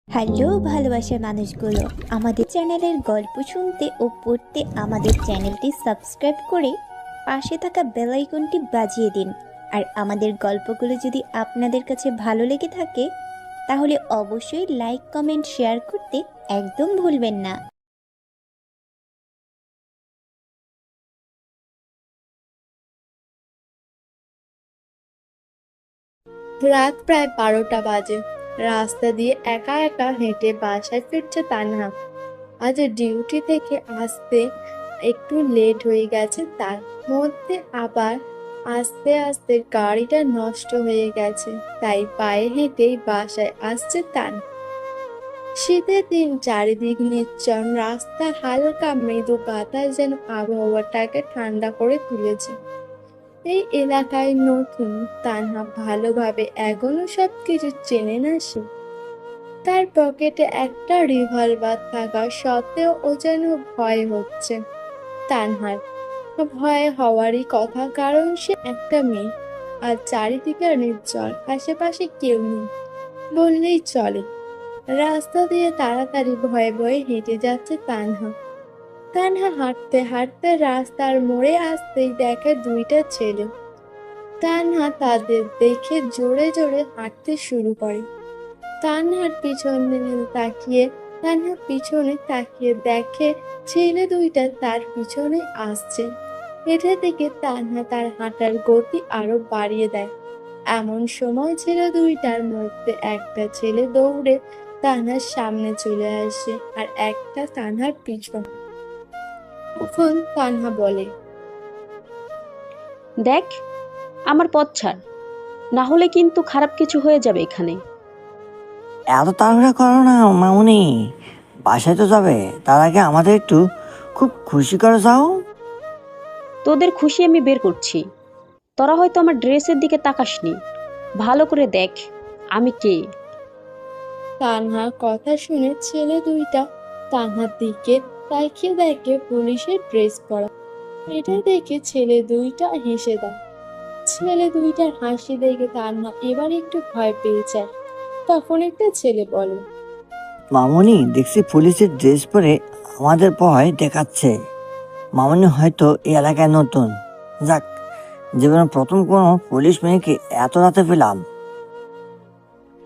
Hello ভালোবাসার মানুষগুলো, আমাদের চ্যানেলের গল্প শুনতে ও পড়তে আমাদের চ্যানেলটি সাবস্ক্রাইব করে পাশে থাকা বেল আইকনটি বাজিয়ে দিন। আর আমাদের গল্পগুলো যদি আপনাদের কাছে ভালো লেগে থাকে তাহলে অবশ্যই লাইক কমেন্ট শেয়ার করতে একদম ভুলবেন না। রাত প্রায় 12টা বাজে। রাস্তা দিয়ে একা একা হেঁটে বাসায় ফিরছে তানহা। আজ ডিউটি থেকে আসতে একটু লেট হয়ে গেছে, তার মধ্যে আবার আস্তে আস্তে গাড়িটা নষ্ট হয়ে গেছে, তাই পায়ে হেঁটেই বাসায় আসছে তান। শীতের দিন, চারিদিক নির্জন, রাস্তা হালকা মৃদু বাতাস যেন আবহাওয়াটাকে ঠান্ডা করে তুলেছে। এই এলাকায় নতুন, তানহা ভালোভাবে এখনো সবকিছু চেনে না সে। তার পকেটে একটা রিভলভার থাকা সত্ত্বেও ও যেন ভয় হচ্ছে। তানহার ভয় হওয়ারই কথা, কারণ সে একটা মেয়ে আর চারিদিকে নির্জন, আশেপাশে কেউ নেই বললেই চলে। রাস্তা দিয়ে তাড়াতাড়ি ভয়ে ভয়ে হেঁটে যাচ্ছে তানহা। তানহা হাঁটতে হাঁটতে রাস্তার মোড়ে আসতেই দেখে দুইটা ছেলে। তানহা তাদের দেখে জোরে জোরে হাঁটতে শুরু করে। তানহা পিছনে তাকিয়ে দেখে ছেলে দুইটা তার পিছনে আসছে। এটা দেখে তানহা তার হাঁটার গতি আরো বাড়িয়ে দেয়। এমন সময় ছেলে দুইটার মধ্যে একটা ছেলে দৌড়ে তানহার সামনে চলে আসে, আর একটা তানহার পিছন। তখন তানহা বলে, দেখ, আমার পথ ছাড়, না হলে কিন্তু খারাপ কিছু হয়ে যাবে এখানে। এত তাড়াহুড়া করো না মামুনি, বাসায় তো যাবে, তার আগে আমাদের একটু খুব খুশি করে যাও। তোদের খুশি আমি বের করছি। তোরা হয়তো আমার ড্রেসের দিকে তাকাসনি। ভালো করে দেখ আমি কে। তানহার কথা শুনে ছেলে দুইটা তানহার দিকে তাকিয়ে দেখে পুলিশের ড্রেস পরা। এটা দেখে ছেলে দুইটা হেসে দেয়। ছেলে দুইটার হাসি দেখে তানহা এবার একটু ভয় পেয়ে যায়। তখন একটা ছেলে বলে, মামুনি, দেখছি পুলিশের ড্রেস পরে আমাদের ভয় দেখাচ্ছে। মামুনি হয়তো এই এলাকায় নতুন। যাক, জীবনে প্রথম কোনো পুলিশ মেয়েকে এত রাতে পেলাম।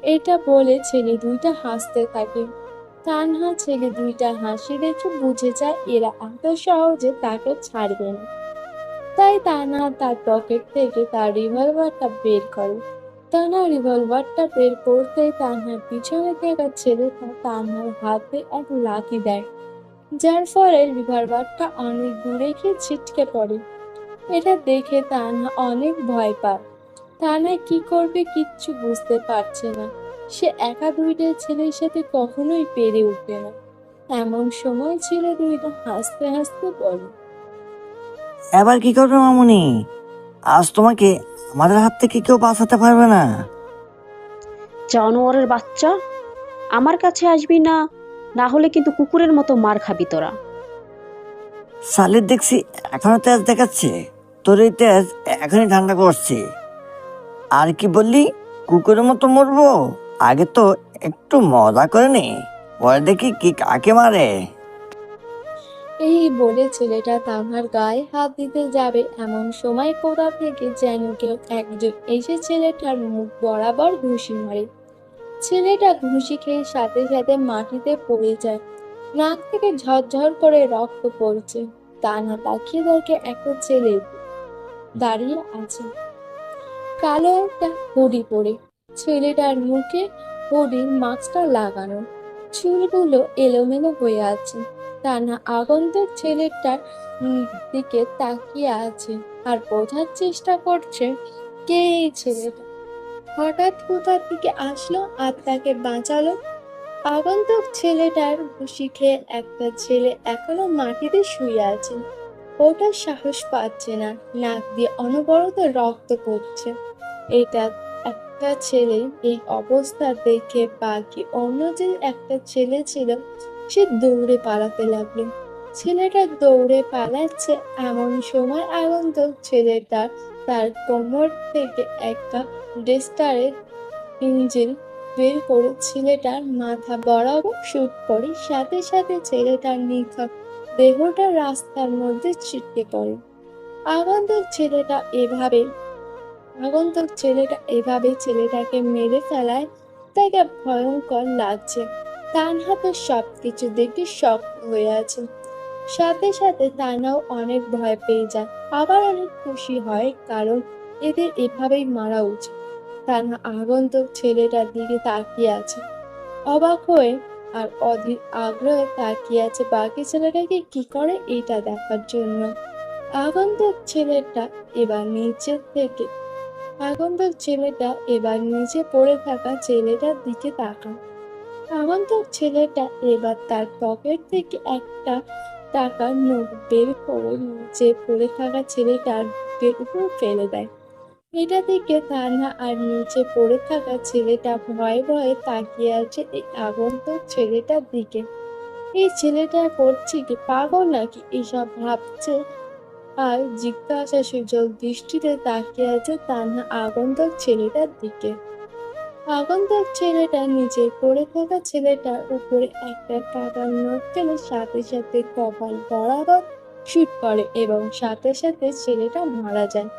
এটা বলে ছেলে দুইটা হাসতে থাকে। তানহা ছেলে দুইটা হাসি দেখে বুঝে যায় এরা এত সহজে তাকে ছাড়বে না। তাই তানহা তার পকেট থেকে তার রিভলভারটা বের করে। তানহা রিভলভারটা বের করতেই তানহার পিছনে থাকা ছেলেটা তানহার হাতে এক লাথি দেয়, যার ফলে রিভলভারটা অনেক দূরে গিয়ে ছিটকে পড়ে। এটা দেখে তানহা অনেক ভয় পায়। তানহা কি করবে কিচ্ছু বুঝতে পারছে না। সে একা দুইটা ছেলের সাথে কখনোই পেরে উঠবে না। এমন সময় ছেলে দুইটা হাসতে হাসতে বলে, এবার কি করবে মামুনি? আজ তোমাকে আমাদের হাত থেকে কেউ বাঁচাতে পারবে না। জানোয়ারের বাচ্চা, আমার কাছে আসবি না, না হলে কিন্তু কুকুরের মতো মার খাবি তোরা। সালির দেখছি এখনো তেজ দেখাচ্ছে। তোর এই তেজ এখনই ঠান্ডা করছে। আর কি বললি, কুকুরের মতো মরবো? আগে তো একটু মজা করে নে, পরে দেখি কি কাকে মারে। এই বলে ছেলেটা তানহার গায়ে হাত দিতে যাবে, এমন সময় কোথা থেকে যেন কেউ একজন এসে ছেলেটার মুখ বরাবর ঘুষি মারে। ছেলেটা ঘুষি খেয়ে সাথে সাথে মাটিতে পড়ে যায়। নাক থেকে ঝরঝর করে রক্ত পড়ছে। তানহা তাকিয়ে দেখে একটা ছেলে দাঁড়িয়ে আছে, কালো একটা হুডি পরে। ছেলেটার মুখে হুডির মাস্কটা লাগানো, চুলগুলো এলোমেলো হয়ে আছে। তানহা আগন্তুক ছেলেটার দিকে তাকিয়ে আছে আর বোঝার চেষ্টা করছে কে এই ছেলেটা, হঠাৎ কোথা থেকে আসলো আর তাকে বাঁচালো। আগন্তুক ছেলেটার ঘুষি খেয়ে একটা ছেলে এখনো মাটিতে শুয়ে আছে। ওটা সাহস পাচ্ছে না, নাক দিয়ে অনবরত রক্ত পড়ছে। এটা একটা ছেলে। এই অবস্থা দেখে বাকি অন্য যে একটা ছেলে ছিল সে দৌড়ে পালাতে লাগলো। ছেলেটা দৌড়ে পালাচ্ছে, এমন সময় আগন্তুক ছেলেটা তার কোমর থেকে একটা ডেস্টারের ইঞ্জিন বের করে ছেলেটার মাথা বরাবর শুট করে, সাথে সাথে ছেলেটার নিথর দেহটা রাস্তার মধ্যে ছিটকে পড়ে। আগন্তুক ছেলেটা এভাবে ছেলেটাকে মেরে ফেলায় তাকে ভয়ঙ্কর লাগছে। তানহা তো সবকিছু দেখে শক হয়ে আছে। সাথে সাথে তানহাও অনেক ভয় পেয়ে যায়, আবার অনেক খুশি হয়, কারণ এদের এভাবেই মারা উচিত। তানহা আগন্তুক ছেলেটার দিকে তাকিয়ে আছে অবাক হয়ে, আর অধীর আগ্রহে তাকিয়ে আছে বাকি ছেলেটাকে কি করে এটা দেখার জন্য। আগন্তুক ছেলেটা এবার নিচে পড়ে থাকা ছেলেটার দিকে তাকায়। আগন্তুক ছেলেটা এবার তার পকেট থেকে একটা টাকার নোট বের করে নিচে পড়ে থাকা ছেলেটার বুকের উপর ফেলে দেয়। এটা দেখে তানহা আর নিচে পড়ে থাকা ছেলেটা ভয়ে ভয়ে তাকিয়ে আছে এই আগন্তুক ছেলেটার দিকে। এই ছেলেটা করছে কি, পাগল নাকি, এসব ভাবছে আর জিজ্ঞাসা সূচক দৃষ্টিতে তাকিয়ে আছে তানহা আগন্তুক ছেলেটার দিকে। আগন্তুক ছেলেটা নিচে পড়ে থাকা ছেলেটার উপরে একটা টাকার নোট ফেলে সাথে সাথে কপাল বরাবর শুট করে এবং সাথে সাথে ছেলেটা মারা যায়।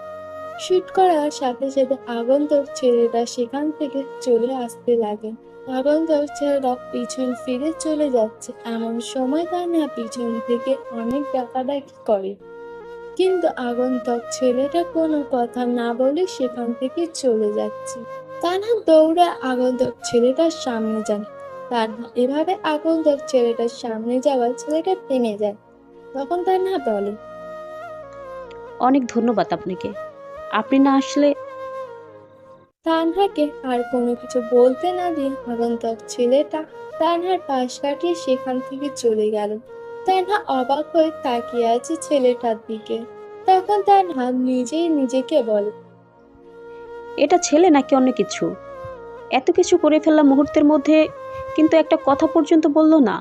শুট করার সাথে সাথে আগন্তুক ছেলেটা সেখান থেকে চলে আসতে লাগে। আগন্তুক ছেলেটা পিছন ফিরে চলে যাচ্ছে, এমন সময় তানহা পিছন থেকে অনেক ডাকাডাকি করে, কিন্তু আগন্তুক ছেলেটা কোনো কথা না বলে সেখান থেকে চলে যাচ্ছে। তানহা দৌড়ে আগন্তুক ছেলেটার সামনে যায়। তানহা এভাবে আগন্তুক ছেলেটার সামনে যাওয়ার ছেলেটা থেমে যায়। তখন তানহা বলে, অনেক ধন্যবাদ আপনাকে, আপনি না আসলে। তানহাকে আর কোনো কিছু বলতে না দিয়ে আগন্তুক ছেলেটা তানহার পাশ কাটিয়ে সেখান থেকে চলে গেল। তানহা অবাক হয়ে তাকিয়ে আছে ছেলেটার দিকে। তখন তানহা নিজেই নিজেকে বলে, এটা ছেলে নাকি অন্য কিছু? এত কিছু করে ফেললাম মুহূর্তের মধ্যে, কিন্তু একটা কথা পর্যন্ত বললো না,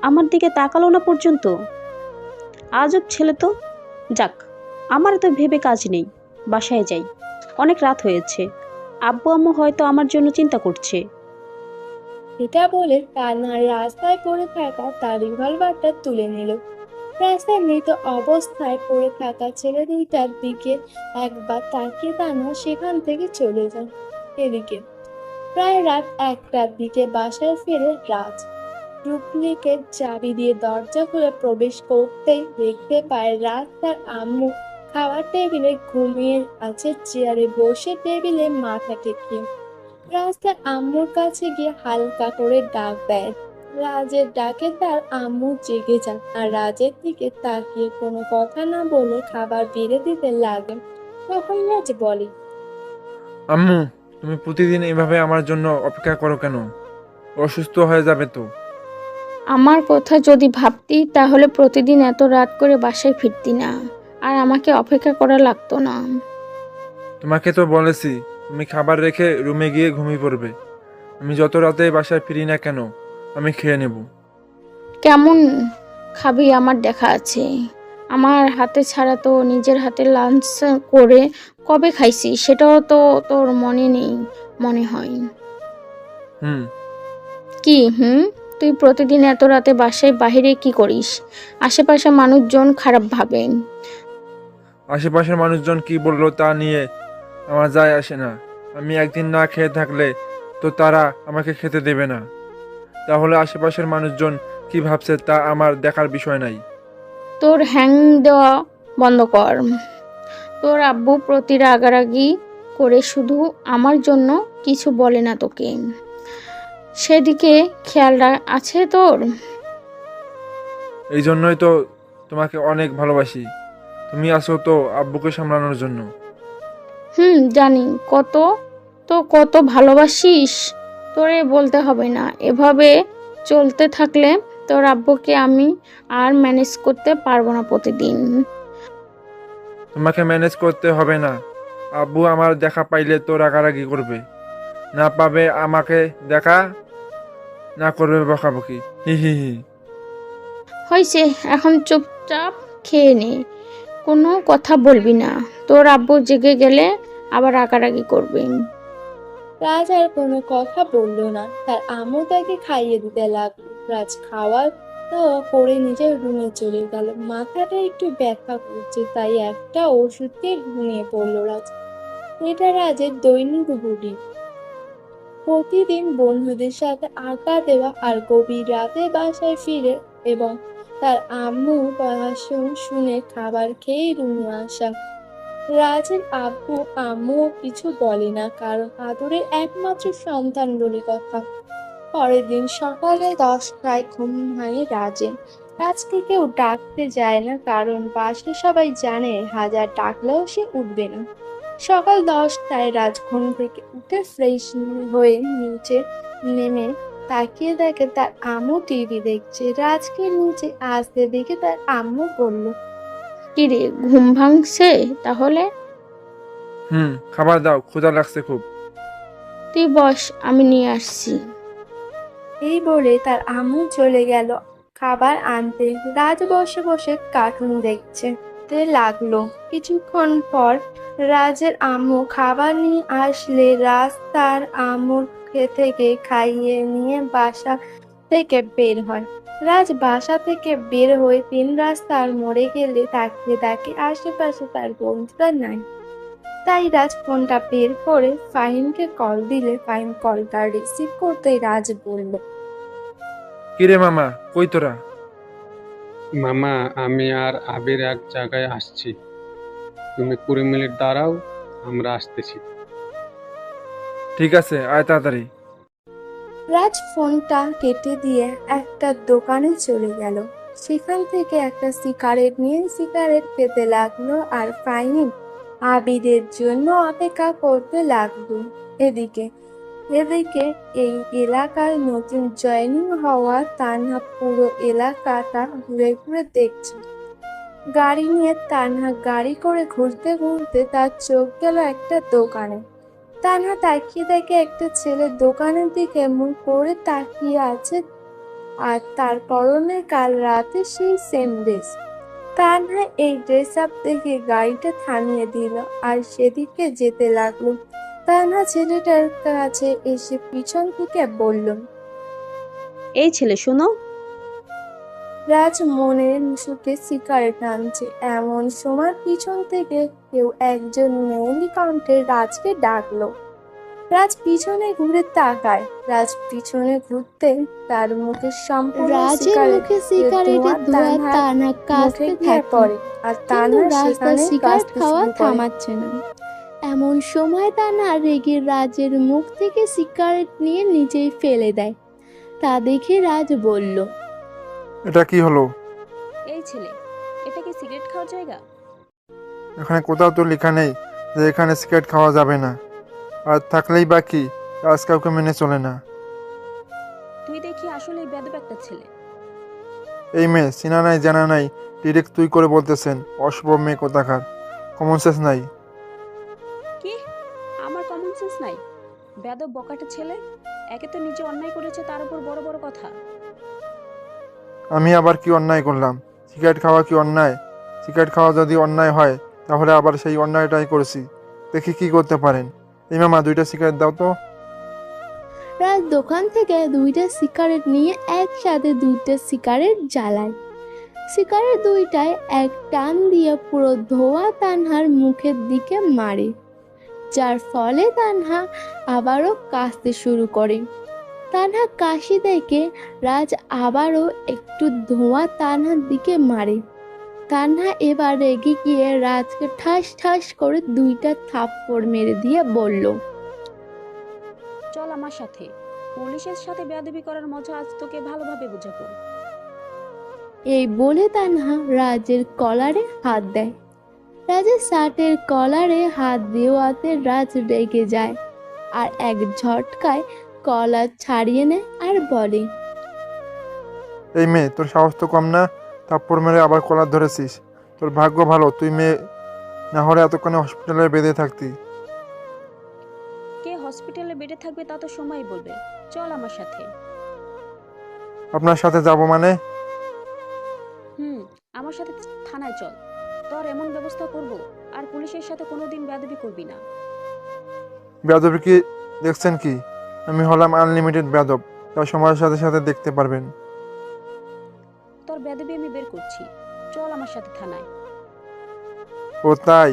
আমার দিকে তাকালো না পর্যন্ত। আজব ছেলে তো। যাক, আমার তো ভেবে কাজ নেই, বাসায় যাই, অনেক রাত হয়েছে, আব্বু আম্মু হয়তো আমার জন্য চিন্তা করছে। এটা বলে তানহা রাস্তায় পড়ে থাকা তার রিভলভারটা তুলে নিল। রাস্তায় মৃত অবস্থায় পড়ে থাকা ছেলে দুইটার দিকে একবার তাকিয়ে তানহা সেখান থেকে চলে যায়। এদিকে প্রায় রাত 1টার দিকে বাসায় ফিরে রাজ। ডুপ্লিকেট চাবি দিয়ে দরজা খুলে প্রবেশ করতেই দেখতে পায় রাজ তার আম্মু খাওয়ার টেবিলে ঘুমিয়ে আছে, চেয়ারে বসে টেবিলে মাথা ঠেকিয়ে। রাজ তার আম্মুর কাছে গিয়ে হালকা করে ডাক দেয়। রাজের ডাকে তার আম্মু জেগে যান আর রাজের দিকে তাকিয়ে কোনো কথা না বলে খাবার বেড়ে দিতে লাগে। তখন রাজ বলে, আম্মু, তুমি প্রতিদিন এভাবে আমার জন্য অপেক্ষা করো কেন? অসুস্থ হয়ে যাবে তো। আমার কথা যদি ভাবতি তাহলে প্রতিদিন এত রাত করে বাসায় ফিরতি না, আর আমাকে অপেক্ষা করা লাগতো না। তোমাকে তো বলেছি তুমি খাবার রেখে রুমে গিয়ে ঘুমিয়ে পড়বে। আমি যত রাতে বাসায় ফিরি না কেন, আমি খেয়ে নেব। কেমন খাবি আমার দেখা আছে। আমার হাতে ছাড়া তো নিজের হাতে লাঞ্চ করে কবে খাইছি সেটাও তো তোর মনে নেই মনে হয়। হুম। কি তুই প্রতিদিন এত রাতে বাসায় বাইরে কি করিস? আশেপাশে মানুষজন খারাপ ভাবেন। আশেপাশের মানুষজন কি বললো তা নিয়ে আমার যায় আসে না। আমি একদিন না খেয়ে থাকলে তো তারা আমাকে খেতে দেবে না। তাহলে আশেপাশের মানুষজন কি ভাবছে তা আমার দেখার বিষয় নাই। তোর হ্যাং দেওয়া বন্ধ কর। তোর আব্বু প্রতি রাগারাগি করে শুধু আমার জন্য কিছু বলে না তোকে, সেদিকে খেয়াল আছে তোর? এই জন্যই তো তোমাকে অনেক ভালোবাসি। তুমি আসো তো আব্বুকে সামলানোর জন্য। জানি কত ভালোবাসিস, তোরে বলতে হবে না। এভাবে চলতে থাকলে তোর আব্বুকে আমি আর ম্যানেজ করতে পারবো না প্রতিদিন। তোমাকে ম্যানেজ করতে হবে না। আব্বু আমার দেখা পাইলে তো রাগারাগি করবে, না পাবে আমাকে দেখা, না করবে বকাবকি। হি হি হি। হয়েছে, এখন চুপচাপ খেয়ে নে, কোনো কথা বলবি না। তোর আব্বু জেগে গেলে আবার রাগারাগি করবে। রাজ আর কোনো কথা বলল না। তার আম্মু তাকে খাইয়ে দিতে লাগলো। রাজ খাওয়া দাওয়া করে নিজের রুমে চলে গেল। মাথাটা একটু ব্যথা করছে, তাই একটা ওষুধ খেয়ে ঘুমিয়ে পড়লো রাজ। এটা রাজের দৈনিক রুটিন। প্রতিদিন বন্ধুদের সাথে আড্ডা দেওয়া আর গভীর রাতে বাসায় ফিরে এবং তার আম্মু পড়াশোনা শুনে খাবার খেয়ে রুমে আসা। রাজের আব্বু আম্মুও কিছু বলে না, কারণ আদরের একমাত্র সন্তান বলে কথা। পরের দিন সকালে 10টায় ঘুম ভাঙে রাজের। রাজকে কেউ ডাকতে যায় না, কারণ বাসায় সবাই জানে হাজার ডাকলেও সে উঠবে না। সকাল 10টায় রাজ ঘুম থেকে উঠে ফ্রেশ হয়ে নিচে নেমে তাকিয়ে দেখে তার আম্মু টিভি দেখছে। রাজকে নিচে আসতে দেখে তার আম্মু বলল, কিরে, ঘুম ভাঙছে তাহলে? খাবার দাও, ক্ষুধা লাগছে খুব। তুই বস, আমি নিয়ে আসছি। এই বলে তার আম্মু চলে গেল খাবার আনতে। রাজ বসে বসে কার্টুন দেখতে লাগলো। কিছুক্ষণ পর রাজের আম্মু খাবার নিয়ে আসলে রাজ তার আম্মুর থেকে খাইয়ে নিয়ে বাসা থেকে বের হয়। রাজ বাসা থেকে বের হয়ে 3 রাস্তার মোড়ে গেলে তাকিয়ে দেখে আশেপাশে তার বন্ধুরা নাই। তাই রাজ ফোনটা বের করে ফাহিমকে কল দিলে ফাহিম কলটা রিসিভ করতেই রাজ বলল, কিরে মামা, কই তোরা? মামা, আমি আর আবির এক জায়গায় আসছি। তুমি 20 মিনিট দাঁড়াও, আমরা আসতেছি। ঠিক আছে, আয় তাড়াতাড়ি। রাজ ফোনটা কেটে দিয়ে একটা দোকানে চলে গেল। সেখান থেকে একটা সিগারেট নিয়ে সিগারেট খেতে লাগলো আর ফাহিম আবিরের জন্য অপেক্ষা করতে লাগলো। এদিকে এদিকে এই এলাকার নতুন জয়েনিং হওয়া তানহা পুরো এলাকাটা ঘুরে ঘুরে দেখছে। গাড়ি নিয়ে তানহা গাড়ি করে ঘুরতে ঘুরতে তার চোখ গেল একটা দোকানে। তানহা তাকিয়ে দেখে একটা ছেলে দোকানের দিকে মুখ করে তাকিয়ে আছে, আর তার পরনে কাল রাতে সেই সেম ড্রেস। তানহা এই ড্রেস আপ দেখে গাড়িটা থামিয়ে দিল আর সেদিকে যেতে লাগলো। তানহা ছেলেটার কাছে এসে পিছন থেকে বলল, এই ছেলে শোনো। রাজ মনের সুখে সিগারেট টানছে। এমন সময় পিছন থেকে কেউ একজন মেয়েলি কণ্ঠে রাজকে ডাকলো। রাজ পিছনে ঘুরে তাকায়। রাজ পিছনে ঘুরতে তার মুখে সম্পূর্ণ রাজের মুখে সিগারেটের ধোঁয়া তানহা কাশতে থাকে, পড়ে আর কিন্তু তানহা রাজ তার সেখানে সিগারেট কাশতে খাওয়া শুরু করে। থামাচ্ছে না। এমন সময় তানহা রেগে রাজের মুখ থেকে সিগারেট নিয়ে নিচেই ফেলে দেয়। তা দেখে রাজ বলল, এটা কি হলো? এই ছেলে, এটা কি সিগারেট খাওয়ার জায়গা? এখানে কোথাও তো লেখা নেই যে এখানে সিগারেট খাওয়া যাবে না। আর থাকলেই বা কি, আজ কাউকে মেনে চলে না। তুই দেখি আসলে বেয়াদব একটা ছেলে। এই মেয়ে চেনা নাই জানা নাই, ডিরেক্ট তুই করে বলতেছেন। অশুভ মেয়ে কোথাকার, কমন সেন্স নাই। কি? আমার কমন সেন্স নাই? বেয়াদব বকাটা ছেলে, একে তো নিজে অন্যায় করেছে, তার উপর বড় বড় কথা। আমি আবার কি অন্যায় করলাম? সিগারেট খাওয়া কি অন্যায়? সিগারেট খাওয়া যদি অন্যায় হয় তাহলে আবার সেই অন্যায়টাই করেছি। দেখি কি করতে পারেন। এই মামা, 2টা সিগারেট দাও তো। রাজ দোকান থেকে 2টা সিগারেট নিয়ে একসাথে 2টা সিগারেট জ্বালায়। সিগারেট 2টায় এক টান দিয়ে পুরো ধোঁয়া তানহার মুখের দিকে মারে, যার ফলে তানহা আবারও কাশতে শুরু করে। তানহা কাশি দেখে রাজ আবারও একটু ধোঁয়া তানহার দিকে মারে। তানহা এবার রেগে গিয়ে রাজকে ঠাস ঠাস করে 2টা থাপ্পড় মেরে দিয়ে বলল, চল আমার সাথে, পুলিশের সাথে বেয়াদবি করার মজা আজ তোকে ভালোভাবে বোঝাবো। এই বলে তানহা রাজের কলারে হাত দেয়। রাজের শার্টের কলারে হাত দেওয়াতে রাজ রেগে যায় আর এক ঝটকায় কলার ছাড়িয়ে নেয় আর বলে, এই মেয়ে, তোর সাহস তো কম না? থাপ্পড় মেরে আবার কলার ধরেছিস। তোর ভাগ্য ভালো তুই মেয়ে, না হলে এতক্ষণে হসপিটালে বেঁধে থাকতি। কে হসপিটালে বেডে থাকবে তা তো সময় বলবে। চল আমার সাথে। আপনার সাথে যাব মানে? আমার সাথে থানায় চল, তোর এমন ব্যবস্থা করব আর পুলিশের সাথে কোনোদিন বেয়াদবি করবি না। বেয়াদবি কি দেখছেন কি, আমি হলাম আনলিমিটেড বেয়াদব, তা সময়ের সাথে সাথে দেখতে পারবেন। তোর বেদবি আমি বের করছি, চল আমার সাথে থানায়। ও তাই?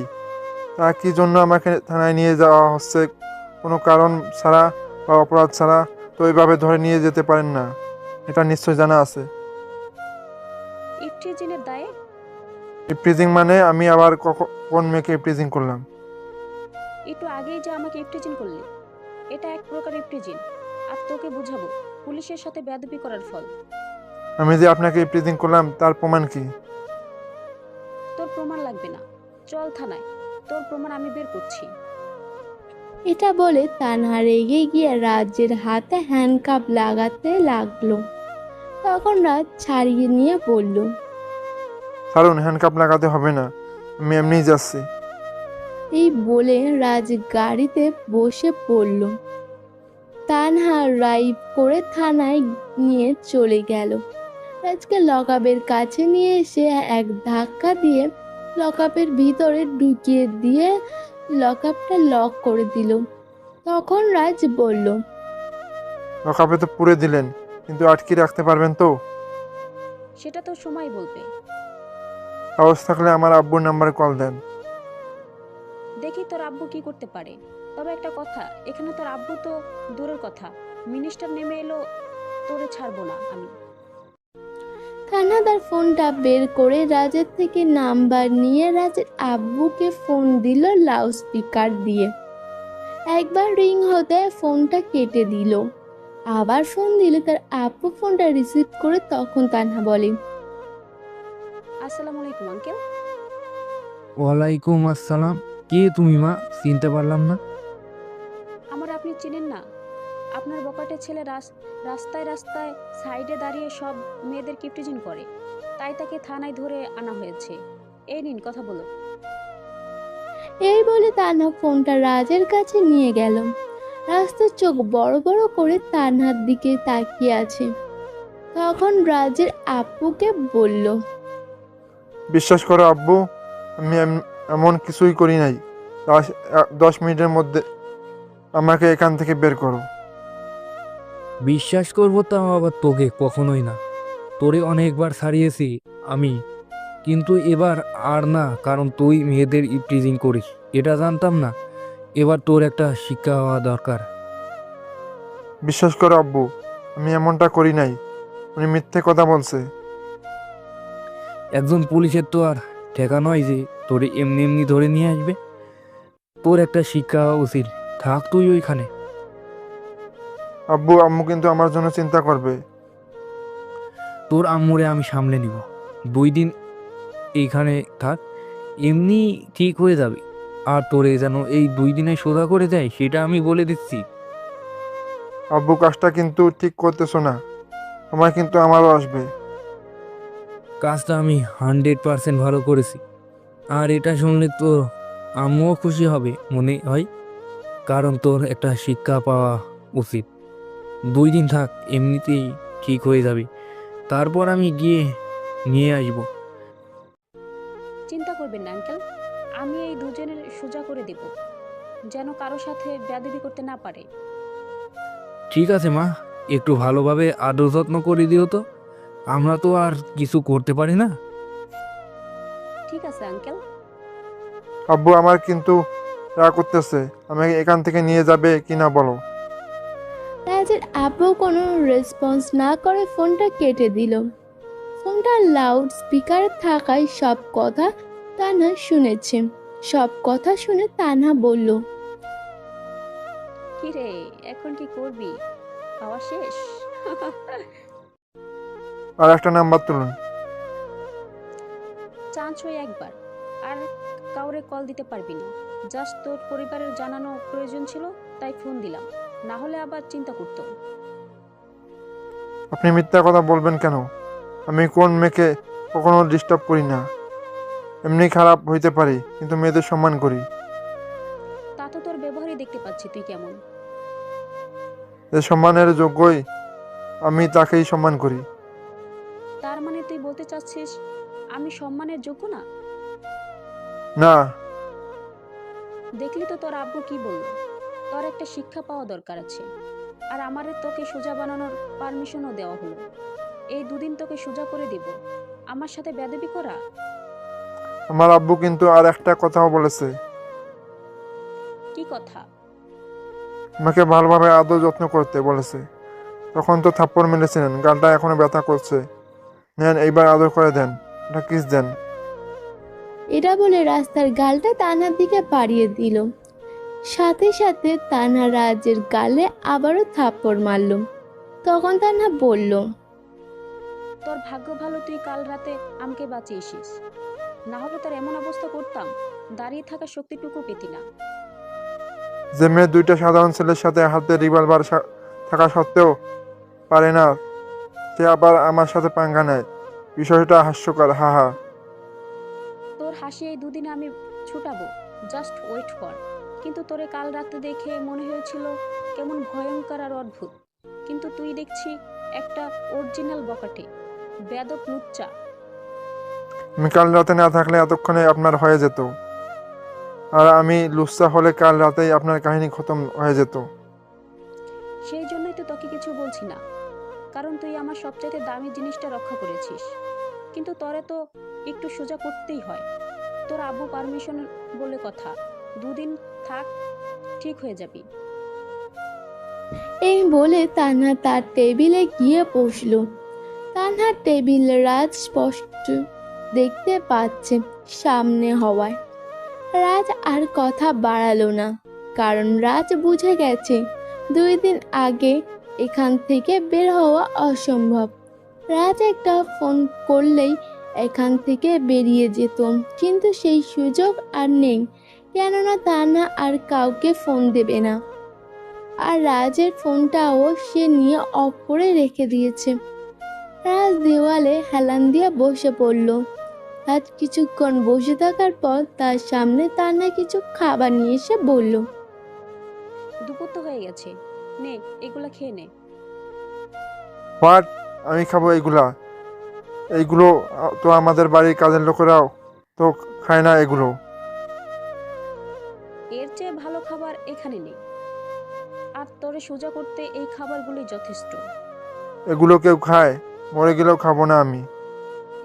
তা কি জন্য আমাকে থানায় নিয়ে যাওয়া হচ্ছে? কোনো কারণ ছাড়া বা অপরাধ ছাড়া তো এইভাবে ধরে নিয়ে যেতে পারেন না, এটা নিশ্চয় জানা আছে। ইফটিজিংয়ের দায়ে? ইফটিজিং মানে আমি আবার কোন মেয়েকে ইফটিজিং করলাম? একটু আগেই যে আমাকে ইফটিজিং করলি, এটা এক প্রকার ইফটিজিং। আর তোকে বুঝাবো পুলিশের সাথে বেয়াদবি করার ফল। আমি যে আপনাকে ইফটিজিং করলাম তার প্রমাণ কি? তোর প্রমাণ লাগবে না, চল থানায়, তোর প্রমাণ আমি বের করছি। এটা বলে তানহা রেগে গিয়ে রাজের হাতে হ্যান্ডকাপ লাগাতে লাগলো। তখন রাজ ছাড়িয়ে নিয়ে বলল, ছাড়ুন, হ্যান্ডকাপ লাগাতে হবে না, আমি এমনিই যাচ্ছি। এই বলে রাজ গাড়িতে বসে পড়ল। তানহা ড্রাইভ করে থানায় নিয়ে চলে গেল। রাজকে লকআপের কাছে নিয়ে এসে এক ধাক্কা দিয়ে লকআপের ভিতরে ঢুকিয়ে দিয়ে লকআপটা লক করে দিল। তখন রাজ বলল, লকআপে তো পুরে দিলেন, কিন্তু আটকে রাখতে পারবেন তো? সেটা তো সময় বলবে। সাহস থাকলে আমার আব্বুর নাম্বারে কল দেন। দেখি তোর আব্বু কি করতে পারে। তবে একটা কথা, এখানে তোর আব্বু তো দূরের কথা, মিনিস্টার নেমে এলো, তোরে ছাড়বো না আমি। তানহা তার ফোনটা বের করে রাজের থেকে নাম্বার নিয়ে রাজের আব্বুকে ফোন দিল লাউড স্পিকার দিয়ে। একবার রিং হতে ফোনটা কেটে দিল। আবার ফোন দিলে তার আব্বু ফোনটা রিসিভ করে তখন তানহা বলে, আসসালামু আলাইকুম আঙ্কেল। ওয়ালাইকুম আসসালাম। কে তুমি মা? চিনতে পারলাম না। আমার আপনি চিনেন না? আপনার বকাটে ছেলে রাস্তায় রাস্তায় সাইডে দাঁড়িয়ে সব মেয়েদের কিপটিজিং করে, তাই তাকে থানায় ধরে আনা হয়েছে। এই নিন, কথা বলো। এই বলে তানহা ফোনটা রাজের কাছে নিয়ে গেল। রাজ তো চোখ বড় বড় করে তানহার দিকে তাকিয়ে আছে। তখন রাজের আব্বুকে বলল, বিশ্বাস করো আব্বু, আমি এমন কিছুই করি নাই। 10 মিনিটের মধ্যে আমাকে এখান থেকে বের করো। বিশ্বাস করবো তাও আবার তোকে কখনোই না। তোরে অনেকবার ছাড়িয়েছি আমি, কিন্তু এবার আর না, কারণ তুই মেয়েদের ইপটিজিং করিস এটা জানতাম না। এবার তোর একটা শিক্ষা হওয়া দরকার। বিশ্বাস করো আব্বু, আমি এমনটা করি নাই, উনি মিথ্যে কথা বলছে। একজন পুলিশের তো আর ঠেকা নয় যে তোরে এমনি এমনি ধরে নিয়ে আসবে। তোর একটা শিক্ষা হওয়া উচিত। থাক তুই ওইখানে। আব্বু, আম্মু কিন্তু আমার জন্য চিন্তা করবে। তোর আম্মুরে আমি সামলে নিব। 2 দিন এইখানে থাক, এমনি ঠিক হয়ে যাবে। আর তোরে যেন এই 2 দিনে সোজা করে দেয় সেটা আমি বলে দিচ্ছি। আব্বু, কাজটা কিন্তু ঠিক করতেছো না, সময় কিন্তু আমারও আসবে। কাজটা আমি 100% ভালো করেছি। আর এটা শুনলে তো আম্মুও খুশি হবে মনে হয়, কারণ তোর একটা শিক্ষা পাওয়া উচিত। 2 দিন থাক, এমনিতেই ঠিক হয়ে যাবে। তারপর আমি গিয়ে নিয়ে আসবো। চিন্তা করবেন না আঙ্কেল, আমি এই দুজনের সোজা করে দেব, যেন কারো সাথে বেয়াদবি করতে না পারে। ঠিক আছে মা, একটু ভালোভাবে আদর যত্ন করে দিও তো। আমরা তো আর কিছু করতে পারি না। ঠিক আছে আঙ্কেল। আব্বু আমার কিন্তু রাগ করতেছে, আমাকে এখান থেকে নিয়ে যাবে কিনা বলো। রাজের আব্বু কোনো রেসপন্স না করে ফোনটা কেটে দিল। ফোনটা লাউড স্পিকারে থাকায় সব কথা তানহা শুনেছে। সব কথা শুনে তানহা বলল, কি রে, এখন কি করবি? খাওয়া শেষ? আর একটা নাম্বার তুলুন। চান্স হয়ে একবার, আর কাউরে কল দিতে পারবি না। জাস্ট তোর পরিবারের জানানো প্রয়োজন ছিল, তাই ফোন দিলাম, না হলে আবার চিন্তা করতো। আপনি মিথ্যা কথা বলবেন কেন? আমি কোন মেয়েকে কখনো ডিস্টার্ব করি না। এমনি খারাপ হইতে পারি, কিন্তু মেয়েদের সম্মান করি। তা তো তোর ব্যবহারই দেখতে পাচ্ছি তুই কেমন। যে সম্মানের যোগ্যই আমি তাকেই সম্মান করি। তার মানে তুই বলতে চাচ্ছিস আমি সম্মানের যোগ্য না? না, দেখলি তো তোর আব্বু কি বলল। তোর একটা শিক্ষা পাওয়া দরকার আছে। আর আমারে তোকে সোজা বানানোর পারমিশনও দেওয়া হলো। এই দুদিন তোকে সোজা করে দিব। আমার সাথে বেয়াদবি করা? আমার আব্বু কিন্তু আর একটা কথাও বলেছে, কি কথা? আমাকে ভালোভাবে আদর যত্ন করতে বলেছে। তখন তো থাপ্পড় মেরেছিলেন, গালটা এখনো ব্যথা করছে। নেন, এইবার আদর করে দেন, একটা কিস দেন। এটা বলে রাস্তার গালটা তানহার দিকে বাড়িয়ে দিল। সাথে সাথে তানহা রাজের গালে আবারও থাপ্পড় মারল। তখন তানহা বলল, তোর ভাগ্য ভালো তুই কাল রাতে আমাকে বাঁচিয়েছিস, না হলে তোর এমন অবস্থা করতাম দাঁড়িয়ে থাকার শক্তিটুকু পেতি না। যে মেয়ে দুইটা সাধারণ ছেলের সাথে হাতে রিভলভার থাকা সত্ত্বেও পারে না, সে আবার আমার সাথে পাঙ্গা নেয়। বিষয়টা হাস্যকর, হা হা। তোর হাসি এই দুদিনে আমি ছুটাবো, জাস্ট ওয়েট কর। কিন্তু তোরে কাল রাতে দেখে মনে হয়েছিল কেমন ভয়ঙ্কর আর অদ্ভুত, কিন্তু তুই দেখছি একটা অরিজিনাল বকাটে, বেয়াদব লুচ্চা। আমি কাল রাতে না থাকলে এতক্ষণে আপনার হয়ে যেত, আর আমি লুচ্চা হলে কাল রাতেই আপনার কাহিনী খতম হয়ে যেত। সেই জন্যই তো তোকে কিছু বলছি না, কারণ তুই আমার সবচাইতে দামি জিনিসটা রক্ষা করেছিস। কিন্তু তোরে তো একটু সোজা করতেই হয়। তোর আব্বু পারমিশন বলে কথা, দুদিন থাক, ঠিক হয়ে যাবি। এই বলে তানহা তার টেবিলে গিয়ে বসল। তানহার টেবিল রাজ স্পষ্ট দেখতে পাচ্ছে সামনে হওয়ায়। রাজ আর কথা বাড়ালো না, কারণ রাজ বুঝে গেছে 2 দিন আগে এখান থেকে বের হওয়া অসম্ভব। রাজ একটা ফোন করলেই এখান থেকে বেরিয়ে যেত, কিন্তু সেই সুযোগ আর নেই, কেননা তানহা আর কাউকে ফোন দেবে না। আর রাজের ফোনটাও সে নিয়ে অফ করে রেখে দিয়েছে। রাজ দেওয়ালে হেলান দিয়ে বসে পড়ল। রাজ কিছুক্ষণ বসে থাকার পর তার সামনে তান্না কিছু খাবার নিয়ে এসে বলল, দুপুর তো হয়ে গেছে, নে এগুলা খেয়ে নে। হোয়াট? আমি খাবো এইগুলা? এইগুলো তো আমাদের বাড়ির কাজের লোকেরাও তো খায় না এগুলো। এর চেয়ে ভালো খাবার এখানে নেই, আর তোরে সোজা করতে এই খাবারগুলোই যথেষ্ট। এগুলো কেউ খায়? মরে গেলেও খাবো না আমি।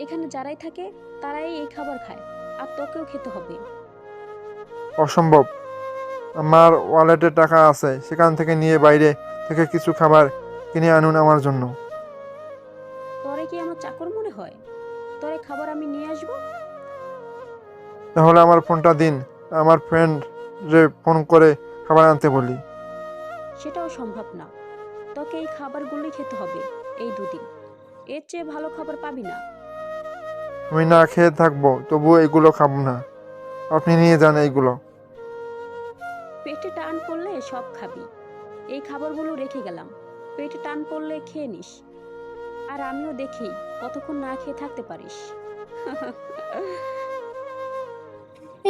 এখানে যারাই থাকে তারাই এই খাবার খায়, আর তোকেও খেতে হবে। অসম্ভব। আমার ওয়ালেটে টাকা আছে, সেখান থেকে নিয়ে বাইরে থেকে কিছু খাবার কিনে আনুন আমার জন্য। তোরে কি আমার চাকর মনে হয়? তোরে খাবার আমি নিয়ে আসবো? তাহলে আমার ফোনটা দিন, আমার ফ্রেন্ড রে ফোন করে খাবার আনতে বলি। সেটাও সম্ভব না, তোকে এই খাবারগুলোই খেতে হবে এই দুদিন। এর চেয়ে ভালো খাবার পাবি না। আমি না খেয়ে থাকবো, তবুও এগুলো খাবো না। আপনি নিয়ে যান এইগুলো। পেটে টান পড়লে সব খাবি। এই খাবারগুলো রেখে গেলাম, পেটে টান পড়লে খেয়ে নিস। আর আমিও দেখি কতক্ষণ না খেয়ে থাকতে পারিস।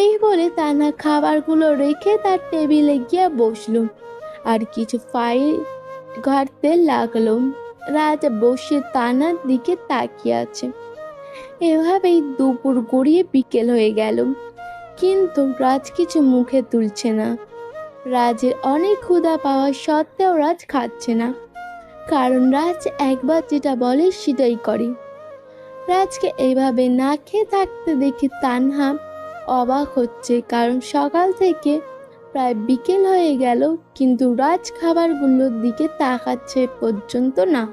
এই বলে তান্না খাবারগুলো রেখে তার টেবিলে গিয়ে বসলো আর কিছু ফাইল ঘাঁটতে লাগলো। রাজ বসে তান্নার দিকে তাকিয়ে আছে। এভাবেই দুপুর গড়িয়ে বিকেল হয়ে গেল, কিন্তু রাজ কিছু মুখে তুলছে না। রাজের অনেক ক্ষুধা পাওয়া সত্ত্বেও রাজ খাচ্ছে না, কারণ রাজ একবার যেটা বলে সেটাই করে। রাজকে এইভাবে না খেয়ে থাকতে দেখে তানহা অবাক হচ্ছে, কারণ সকাল থেকে প্রায় বিকেল হয়ে গেল, কিন্তু রাজ খাবারগুলোর দিকে তাকাচ্ছে পর্যন্ত না।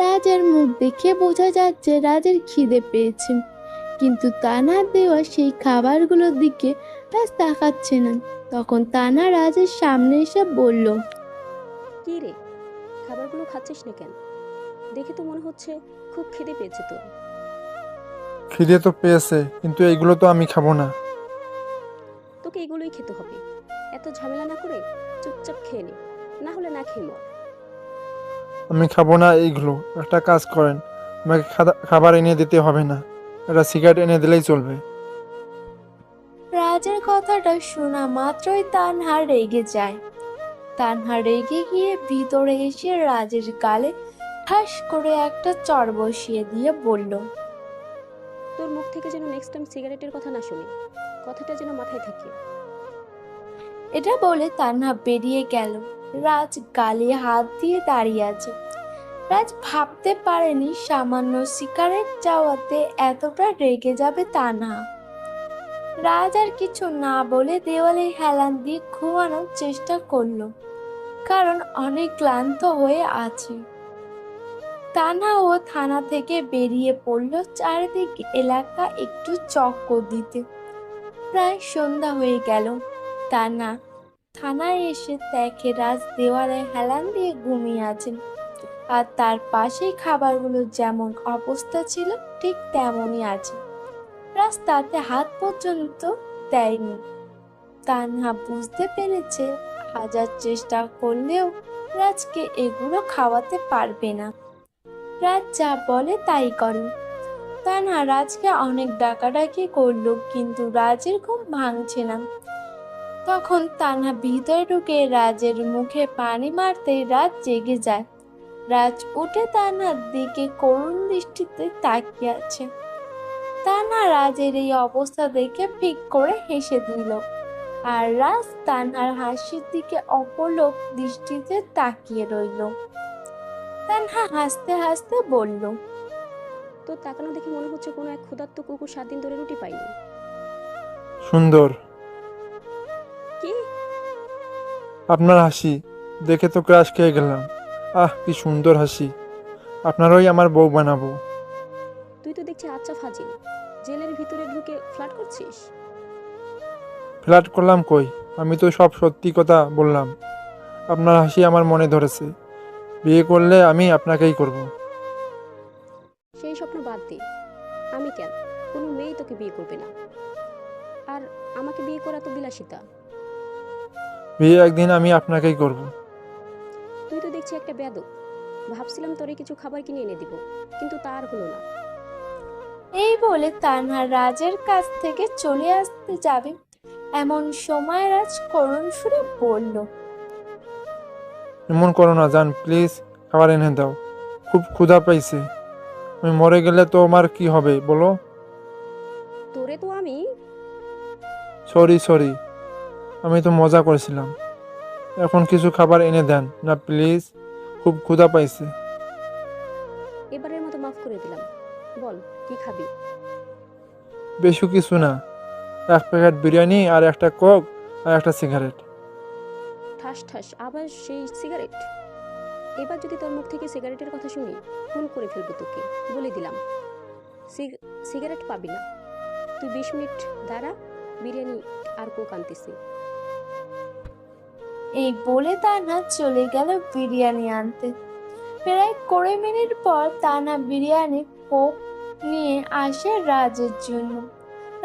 রাজের মুখ দেখে বোঝা যাচ্ছে রাজের খিদে পেয়েছে, কিন্তু তানহা দেওয়া সেই খাবারগুলোর দিকে রাজ তাকাচ্ছে না। তখন তানহা রাজের সামনে এসে বলল, কি রে, খাবারগুলো খাচ্ছিস না কেন? দেখে তো মনে হচ্ছে খুব খিদে পেয়েছে তোর। খিদে তো পেয়েছে, কিন্তু এইগুলো তো আমি খাবো না। তোকে এগুলোই খেতে হবে। এত ঝামেলা না করে চুপচাপ খেয়ে নে, না হলে না খেয়ে মর। আমি খাবো না এইগুলো। একটা কাজ করেন, আমাকে খাবার এনে দিতে হবে না, একটা সিগারেট এনে দিলেই চলবে। রাজের কথাটা শোনা মাত্রই তানহা রেগে যায়। তানহা রেগে গিয়ে ভিতরে এসে রাজের গালে ঠাস করে একটা চড় বসিয়ে দিয়ে বলল, তোর মুখ থেকে যেন নেক্সট টাইম সিগারেটের কথা না শুনি, কথাটা যেন মাথায় থাকে। এটা বলে তান্হা বেরিয়ে গেল। রাজ গালে হাত দিয়ে দাঁড়িয়ে আছে। রাজ ভাবতে পারেনি সামান্য সিগারেট চাওয়াতে এতটা রেগে যাবে তান্হা। রাজ আর কিছু না বলে দেওয়ালে হেলান দিয়ে ঘুমানোর চেষ্টা করলো, কারণ অনেক ক্লান্ত হয়ে আছে। তান্হা ও থানা থেকে বেরিয়ে পড়লো চারিদিকে এলাকা একটু চক্কর দিতে। প্রায় সন্ধ্যা হয়ে গেল। তান্হা থানায় এসে দেখে রাজ দেওয়ালে হেলান দিয়ে ঘুমিয়ে আছেন, আর তার পাশেই খাবারগুলো যেমন অবস্থা ছিল ঠিক তেমনই আছে। রাজ তাতে হাত পর্যন্ত দেয়নি। তান্হা বুঝতে পেরেছে হাজার চেষ্টা করলেও রাজকে এগুলো খাওয়াতে পারবে না। রাজ যা বলে তাই করে। তান্হা রাজকে অনেক ডাকাডাকি করলো, কিন্তু রাজের ঘুম ভাঙছে না। তখন তান্হা ভিতরে ঢুকে রাজের মুখে পানি মারতেই রাজ জেগে যায়। রাজ উঠে তান্হার দিকে করুণ দৃষ্টিতে তাকিয়ে আছে। তান্হা রাজের এই অবস্থা দেখে ফিক করে হেসে দিল, আর রাজ তান্হার হাসির দিকে অপলক দৃষ্টিতে তাকিয়ে রইল। তান্হা হাসতে হাসতে বলল, তোর তাকানো দেখে মনে হচ্ছে কোনো এক ক্ষুধার্ত কুকুর 7 দিন ধরে রুটি পায়নি। সুন্দর। কি? আপনার হাসি দেখে তো ক্রাশ খেয়ে গেলাম। আহ, কি সুন্দর হাসি! আপনারই আমার বউ বানাবো। তুই তো দেখছি আচ্ছা ফাজিল, জেলের ভিতরে ঢুকে ফ্ল্যাট করছিস। ফ্ল্যাট করলাম কই? আমি তো সব সত্যি কথা বললাম। আপনার হাসি আমার মনে ধরেছে। বিয়ে করলে আমি আপনাকেই করব। সেই স্বপ্ন বাদ দে। আমি কেন? কোনো মেয়েই তোকে বিয়ে করবে না। আর আমাকে বিয়ে করা তো বিলাসিতা। বিয়ে একদিন আমি আপনাকেই করব। তুই তো দেখছি একটা বেয়াদব। ভাবছিলাম তোরে কিছু খাবার কিনে এনে দিব, কিন্তু তা আর হলো না। এই বলে তান্হা রাজের কাছ থেকে চলে আসতে যাবে, এমন সময় রাজ করুণ সুরে বলল, এমন করো না জান, প্লিজ খাবার এনে দাও। খুব ক্ষুধা পাইছে। আমি মরে গেলে তো আমার কি হবে বলো? তোরে তো আমি সরি, আমি তো মজা করেছিলাম। এখন কিছু খাবার এনে দেন না প্লিজ, খুব ক্ষুধা পাইছে। এবারের মতো মাফ করে দিলাম। বল কি খাবি? বেশি কিছু না, 1 প্যাকেট বিরিয়ানি আর একটা কোক আর একটা সিগারেট। ঠাস ঠাস আবার সেই সিগারেট। এবার যদি তোর মুখ থেকে সিগারেটের কথা শুনি, ফোন করে ফেলবো তোকে, বলে দিলাম। সিগারেট পাবি না। তুই 20 মিনিট দাঁড়া, বিরিয়ানি আর কোক আনতেছি। এই বলে তান্হা চলে গেল বিরিয়ানি আনতে। প্রায় 20 মিনিট পর তান্হা বিরিয়ানি কোক নিয়ে আসে রাজের জন্য।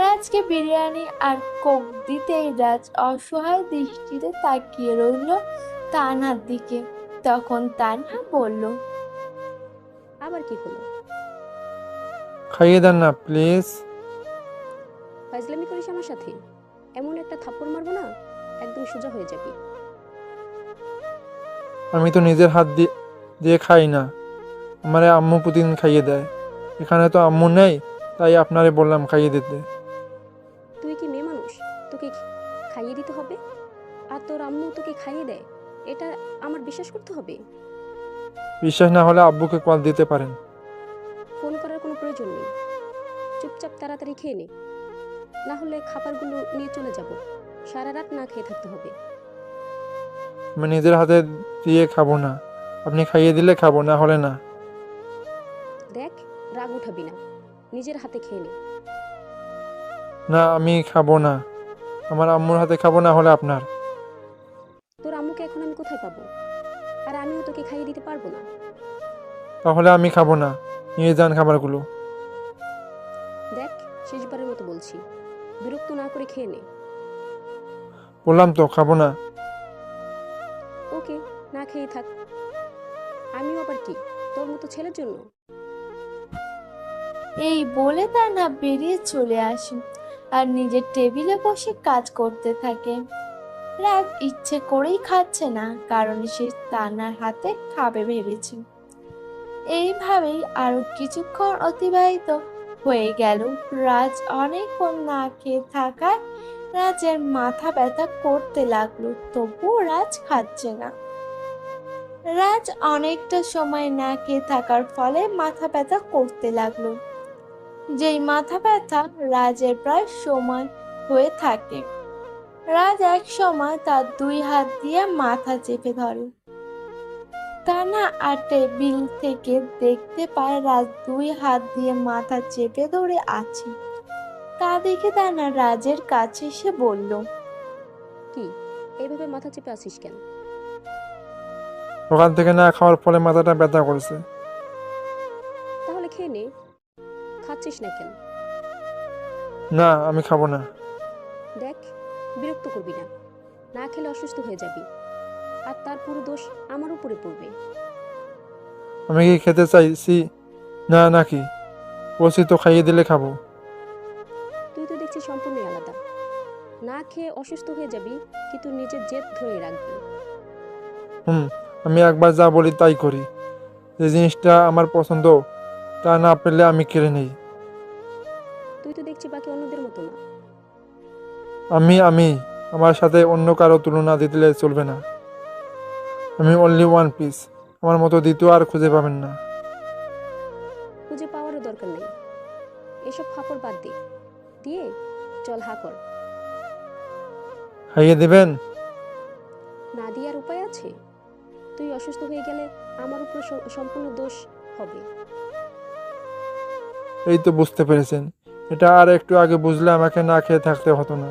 রাজকে বিরিয়ানি আর কোক দিতেই রাজ অসহায় দৃষ্টিতে তাকিয়ে রইল তান্হার দিকে। তখন তান্হা বলল, আবার কি হলো? খাইয়ে দেন না প্লিজ। ফাজলামি করিস আমার সাথে? এমন একটা থাপ্পড় মারবো না, একদম সোজা হয়ে যাবি। আমি তো নিজের হাত দিয়ে খাই না, আমারে আম্মু প্রতিদিন খাইয়ে দেয়। এখানে তো আম্মু নেই, তাই আপনারে বললাম খাইয়ে দিতে। তুই কি মেয়ে মানুষ? তোকে খাইয়ে দিতে হবে? আর তোর আম্মু তোকে খাইয়ে দেয়, এটা আমার বিশ্বাস করতে হবে? বিশ্বাস না হলে আব্বুকে কল দিতে পারেন। ফোন করার কোনো প্রয়োজন নেই। চুপচাপ তাড়াতাড়ি খেয়ে নে, না হলে খাবারগুলো নিয়ে চলে যাব। সারা রাত না খেয়ে থাকতে হবে। আমি নিজের হাতে দিয়ে খাবো না, আপনি খাইয়ে দিলে খাবো, না হলে না। দেখ, রাগ উঠাবি না, নিজের হাতে খেয়ে নে। না, আমি খাবো না। আমার আম্মুর হাতে খাবো, না হলে আপনার। তোর আম্মুকে এখন আমি কোথায় পাবো? আর আমিও তোকে খাইয়ে দিতে পারবো না। তাহলে আমি খাবো না, নিয়ে যান খাবারগুলো। দেখ, শেষবারের মতো বলছি, বিরক্ত না করে খেয়ে নে। বললাম তো খাবো না। ওকে, না খেয়ে থাক। আমিও আবার কি তোর মতো ছেলের জন্য? এই বলে তান্হা বেরিয়ে চলে আসে আর নিজের টেবিলে বসে কাজ করতে থাকে। রাগ ইচ্ছে করেই খাচ্ছে না, কারণ সে তান্হার হাতে খাবে ভেবেছে। এইভাবেই আরো কিছুক্ষণ অতিবাহিত হয়ে গেল। রাজ অনেকক্ষণ না খেয়ে থাকায় রাজের মাথা ব্যথা করতে লাগলো, তবুও রাজ খাচ্ছে না। রাজ অনেকটা সময় না খেয়ে থাকার ফলে মাথা ব্যথা করতে লাগলো। যেই মাথা ব্যথা রাজের প্রায় সময় হয়ে থাকে। রাজ এক সময় তার 2 হাত দিয়ে মাথা চেপে ধরে। তানহা আর টেবিল থেকে দেখতে পায় রাজ 2 হাত দিয়ে মাথা চেপে ধরে আছে। তা দেখে তানহা রাজের কাছে এসে বলল, কি এইভাবে মাথা চেপে আছিস কেন? সকাল থেকে না খাওয়ার ফলে মাথাটা ব্যথা করছে। তাহলে খেয়ে নে। খাচ্ছিস না কেন? না, আমি খাবো না। দেখ, বিরক্ত করবি না। না খেলে অসুস্থ হয়ে যাবি, আর তার পুরো দোষ আমার উপরে পড়বে। আমি কি খেতে চাইছি না নাকি? বলছি তো খাইয়ে দিলে খাবো। তুই তো দেখছিস সম্পূর্ণই আলাদা। না খেয়ে অসুস্থ হয়ে যাবি, কিন্তু নিজের জেদ ধরে রাখবি। আমি একবার যা বলি তাই করি। যে জিনিসটা আমার পছন্দ তা না পেলে আমি কেড়ে নেই। তুই তো দেখছি বাকি অন্যদের মতো না। আমি আমার সাথে অন্য কারো তুলনা দিতে চলবে না। আমি অনলি ওয়ান পিস। আমার মতো দ্বিতীয় আর খুঁজে পাবেন না। খুঁজে পাওয়ারও দরকার নেই। এসব ফাপড় বাদ দে, দিয়ে চল হা কর। খাইয়ে দেবেন? না দিয়ে আর উপায় আছে? তুই অসুস্থ হয়ে গেলে আমার উপর সম্পূর্ণ দোষ হবে। এই তো বুঝতে পেরেছেন। এটা আর একটু আগে বুঝলে আমাকে না খেয়ে থাকতে হতো না।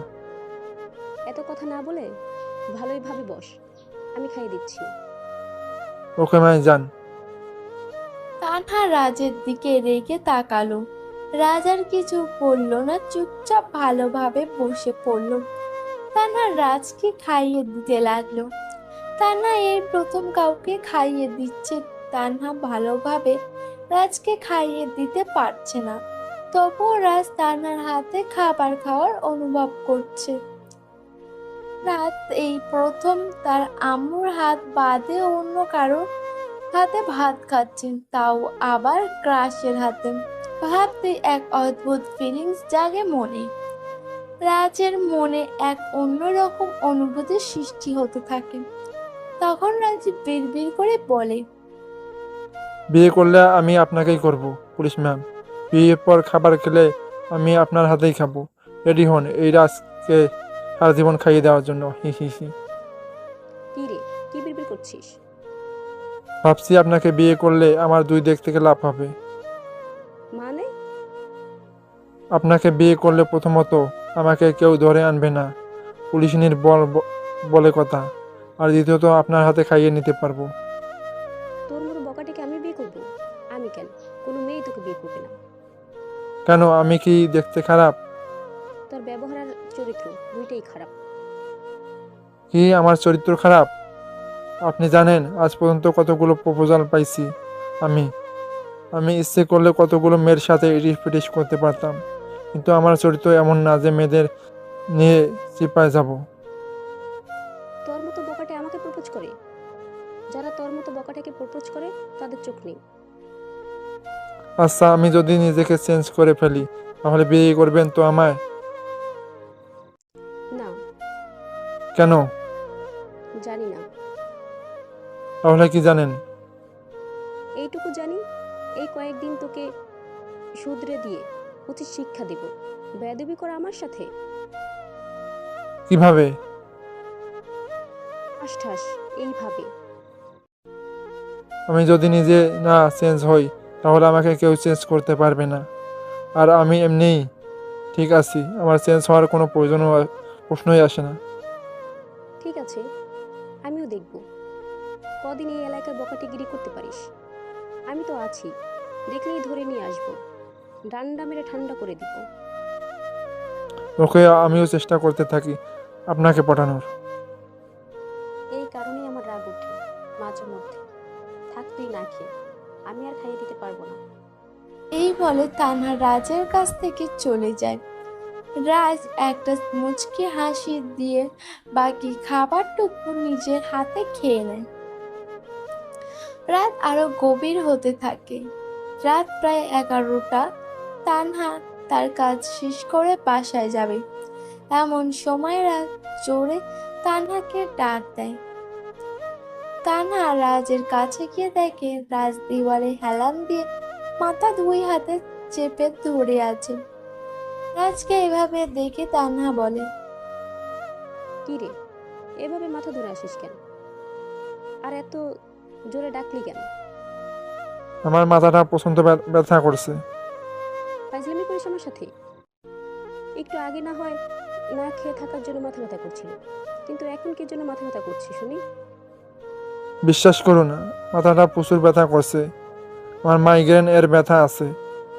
এত কথা না বলে ভালোই ভাবে বস, আমি খাইয়ে দিচ্ছি। ওকে মাই যান। তানহা রাজের দিকে রেগে তাকালো। রাজ আর কিছু বলল না, চুপচাপ ভালোভাবে বসে পড়ল। তানহা রাজকে খাইয়ে দিতে লাগলো। তানহা এই প্রথম কাউকে খাইয়ে দিচ্ছে। তানহা ভালোভাবে রাজকে খাইয়ে দিতে পারছে না, তবুও রাজ তানহার হাতে খাবার খাওয়ার অনুভব করছে। রাত এই প্রথম তার আম্মুর হাত বাদে অন্য কারোর হাতে ভাত খাচ্ছেন, তাও আবার ক্রাশের হাতে। ভাবতে এক অদ্ভুত ফিলিংস জাগে মনে। রাজের মনে এক অন্যরকম অনুভূতির সৃষ্টি হতে থাকে। তখন রাজ বিড়বিড় করে বলে, বিয়ে করলে আমি আপনাকেই করব পুলিশ ম্যাম। বিয়ের পর খাবার খেলে আমি আপনার হাতেই খাবো। রেডি হন এই রাজকে সারা জীবন খাইয়ে দেওয়ার জন্য। হি হি হি। কি রে, কি বিড়বিড় করছিস? ভাবছি আপনাকে বিয়ে করলে আমার 2 দিক থেকে লাভ হবে। মানে? আপনাকে বিয়ে করলে প্রথমত আমাকে কেউ ধরে আনবে না, পুলিশিনীর বলে কথা। আর দ্বিতীয়ত আপনার হাতে খাইয়ে নিতে পারবো। তোর মতো বকাটিকে আমি বিয়ে করব? আমি কেন? কোনো মেয়ে তোকে বিয়ে করবে না। কেন, আমি কি দেখতে খারাপ? তোর ব্যবহার আর চরিত্র দুইটাই খারাপ। কি আমার চরিত্র খারাপ? আপনি জানেন আজ পর্যন্ত কতগুলো প্রপোজাল পাইছি আমি। আমি ইচ্ছে করলে কতগুলো মেয়ের সাথে ইটিস পিটিস করতে পারতাম, কিন্তু আমার চরিত্র এমন না যে মেয়েদের নিয়ে চিপায় যাব। তোর মতো বকাটে আমাকে প্রপোজ করে? যারা তোর মতো বকাটাকে প্রপোজ করে তাদের চোখ নেই। আচ্ছা, আমি যদি নিজেকে চেঞ্জ করে ফেলি তাহলে বিয়ে করবেন তো আমায়? না। কেন? জানি না। তাহলে কি জানেন? এইটুকু জানি, এই কয়েকদিন তোকে শুধরে দিয়ে উচিত শিক্ষা দেব। বেয়াদবি করা আমার সাথে? কিভাবে? ঠাস ঠাস এইভাবে। আমি যদি নিজে না চেঞ্জ হই তাহলে আমাকে কেউ চেঞ্জ করতে পারবে না। আর আমি এমনিই ঠিক আছি, আমার চেঞ্জ হওয়ার কোনো প্রশ্নই আসে না। ঠিক আছে, আমিও দেখব কদিন এই এলাকায় বকাটিগিরি করতে পারিস। আমি তো আছি, দেখলেই ধরে নিয়ে আসবো, ডান্ডা মেরে ঠান্ডা করে দিব। ওকে, আমিও চেষ্টা করতে থাকি আপনাকে পটানোর। এই কারণেই আমার রাগ ওঠে মাঝে মধ্যে। থাক তুই না খেয়ে, আমি আর খাইয়ে দিতে পারবো না। এই বলে তানহা রাজের কাছ থেকে চলে যায়। রাজ একটা মুচকি হাসি দিয়ে বাকি খাবারটুকু নিজের হাতে খেয়ে নেয়। রাত আরো গভীর হতে থাকে। রাত প্রায় 11টা। তানহা তার কাজ শেষ করে বাসায় যাবে। এমন সময় রাজ জোরে তানহাকে ডাক দেয়। তানহা রাজের কাছে গিয়ে দেখে রাজ দেওয়ালে হেলান দিয়ে মাথা দুই হাতে চেপে ধরে আছে। রাজকে এভাবে দেখে তানহা বলে, কি রে, এভাবে মাথা ধরে আসিস কেন? আর এত জোরে ডাকলি কেন? আমার মাথাটা প্রচন্ড ব্যথা করছে। ফাইজলামি করিস আমার সাথে? একটু আগে না হয় না খেয়ে থাকার জন্য মাথা ব্যথা করছিল, কিন্তু এখন কি জন্য মাথা ব্যথা করছিস শুনি? বিশ্বাস করো না, মাথাটা প্রচুর ব্যথা করছে। আমার মাইগ্রেন এর ব্যথা আছে,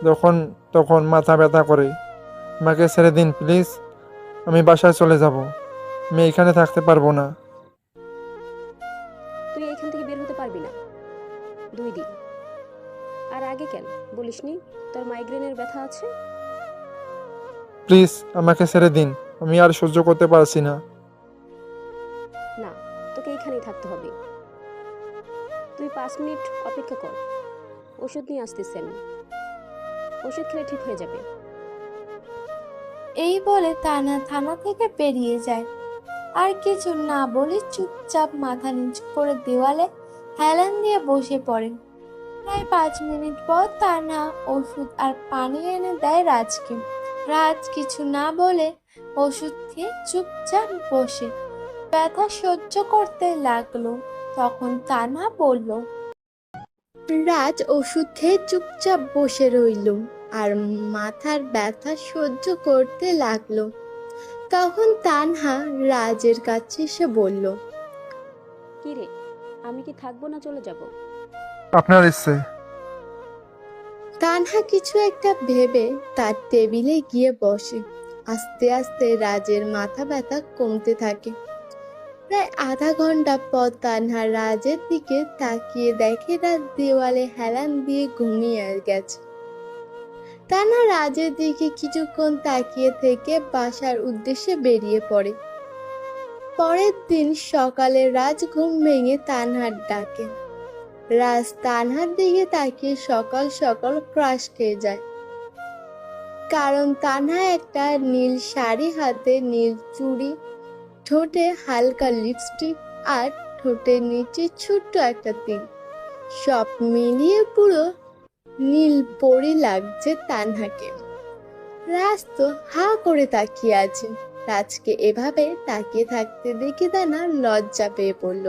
যখন তখন মাথা ব্যথা করে। আমাকে ছেড়ে দিন প্লিজ, আমি বাসায় চলে যাব। আমি এখানে থাকতে পারবো না। তুই এখান থেকে বের হতে পারবি না 2 দিন। আর আগে কেন বলিসনি তোর মাইগ্রেনের ব্যথা আছে? প্লিজ আমাকে ছেড়ে দিন, আমি আর সহ্য করতে পারছি না। না, তোকে এখানেই থাকতে হবে। তুই 5 মিনিট অপেক্ষা কর, ওষুধ নিয়ে আসতেছি আমি। ওষুধ খেলে ঠিক হয়ে যাবে। এই বলে তানহা থানা থেকে বেরিয়ে যায়। আর কিছু না বলে চুপচাপ মাথা নিচু করে দেওয়ালে হেলান দিয়ে বসে পড়ে। প্রায় 5 মিনিট পর তানহা ওষুধ আর পানি এনে দেয় রাজকে। রাজ কিছু না বলে ওষুধ খেয়ে চুপচাপ বসে ব্যথা সহ্য করতে লাগলো। তখন তানহা বলল, রাজ ওষুধ খেয়ে চুপচাপ বসে রইল আর মাথার ব্যথা সহ্য করতে লাগলো। তখন তানহা রাজের কাছে এসে বলল, কি রে, আমি কি থাকবো না চলে যাব? আপনার ইচ্ছে। তানহা কিছু একটা ভেবে তার টেবিলে গিয়ে বসে। আস্তে আস্তে রাজের মাথা ব্যথা কমতে থাকে। প্রায় আধা ঘন্টা পর তানহা রাজের দিকে তাকিয়ে দেখে রাজ দেওয়ালে হেলান দিয়ে ঘুমিয়ে গেছে। তানহা রাজের দিকে কিছুক্ষণ তাকিয়ে থেকে বাসার উদ্দেশ্যে বেরিয়ে পড়ে। পরের দিন সকালে রাজ ঘুম ভেঙে তানহার ডাকে। রাজ তানহার দিকে তাকিয়ে সকাল সকাল ক্রাশ খেয়ে যায়, কারণ তানহা একটা নীল শাড়ি হাতে, নীল চুড়ি, ঠোঁটে হালকা লিপস্টিক আর ঠোঁটের নিচে ছোট্ট একটা তিল, সব মিলিয়ে পুরো নীল পরি লাগছে তানহাকে। রাজ তো হা করে তাকিয়ে আছে। রাজকে এভাবে তাকিয়ে থাকতে দেখে তানহা লজ্জা পেয়ে পড়ল।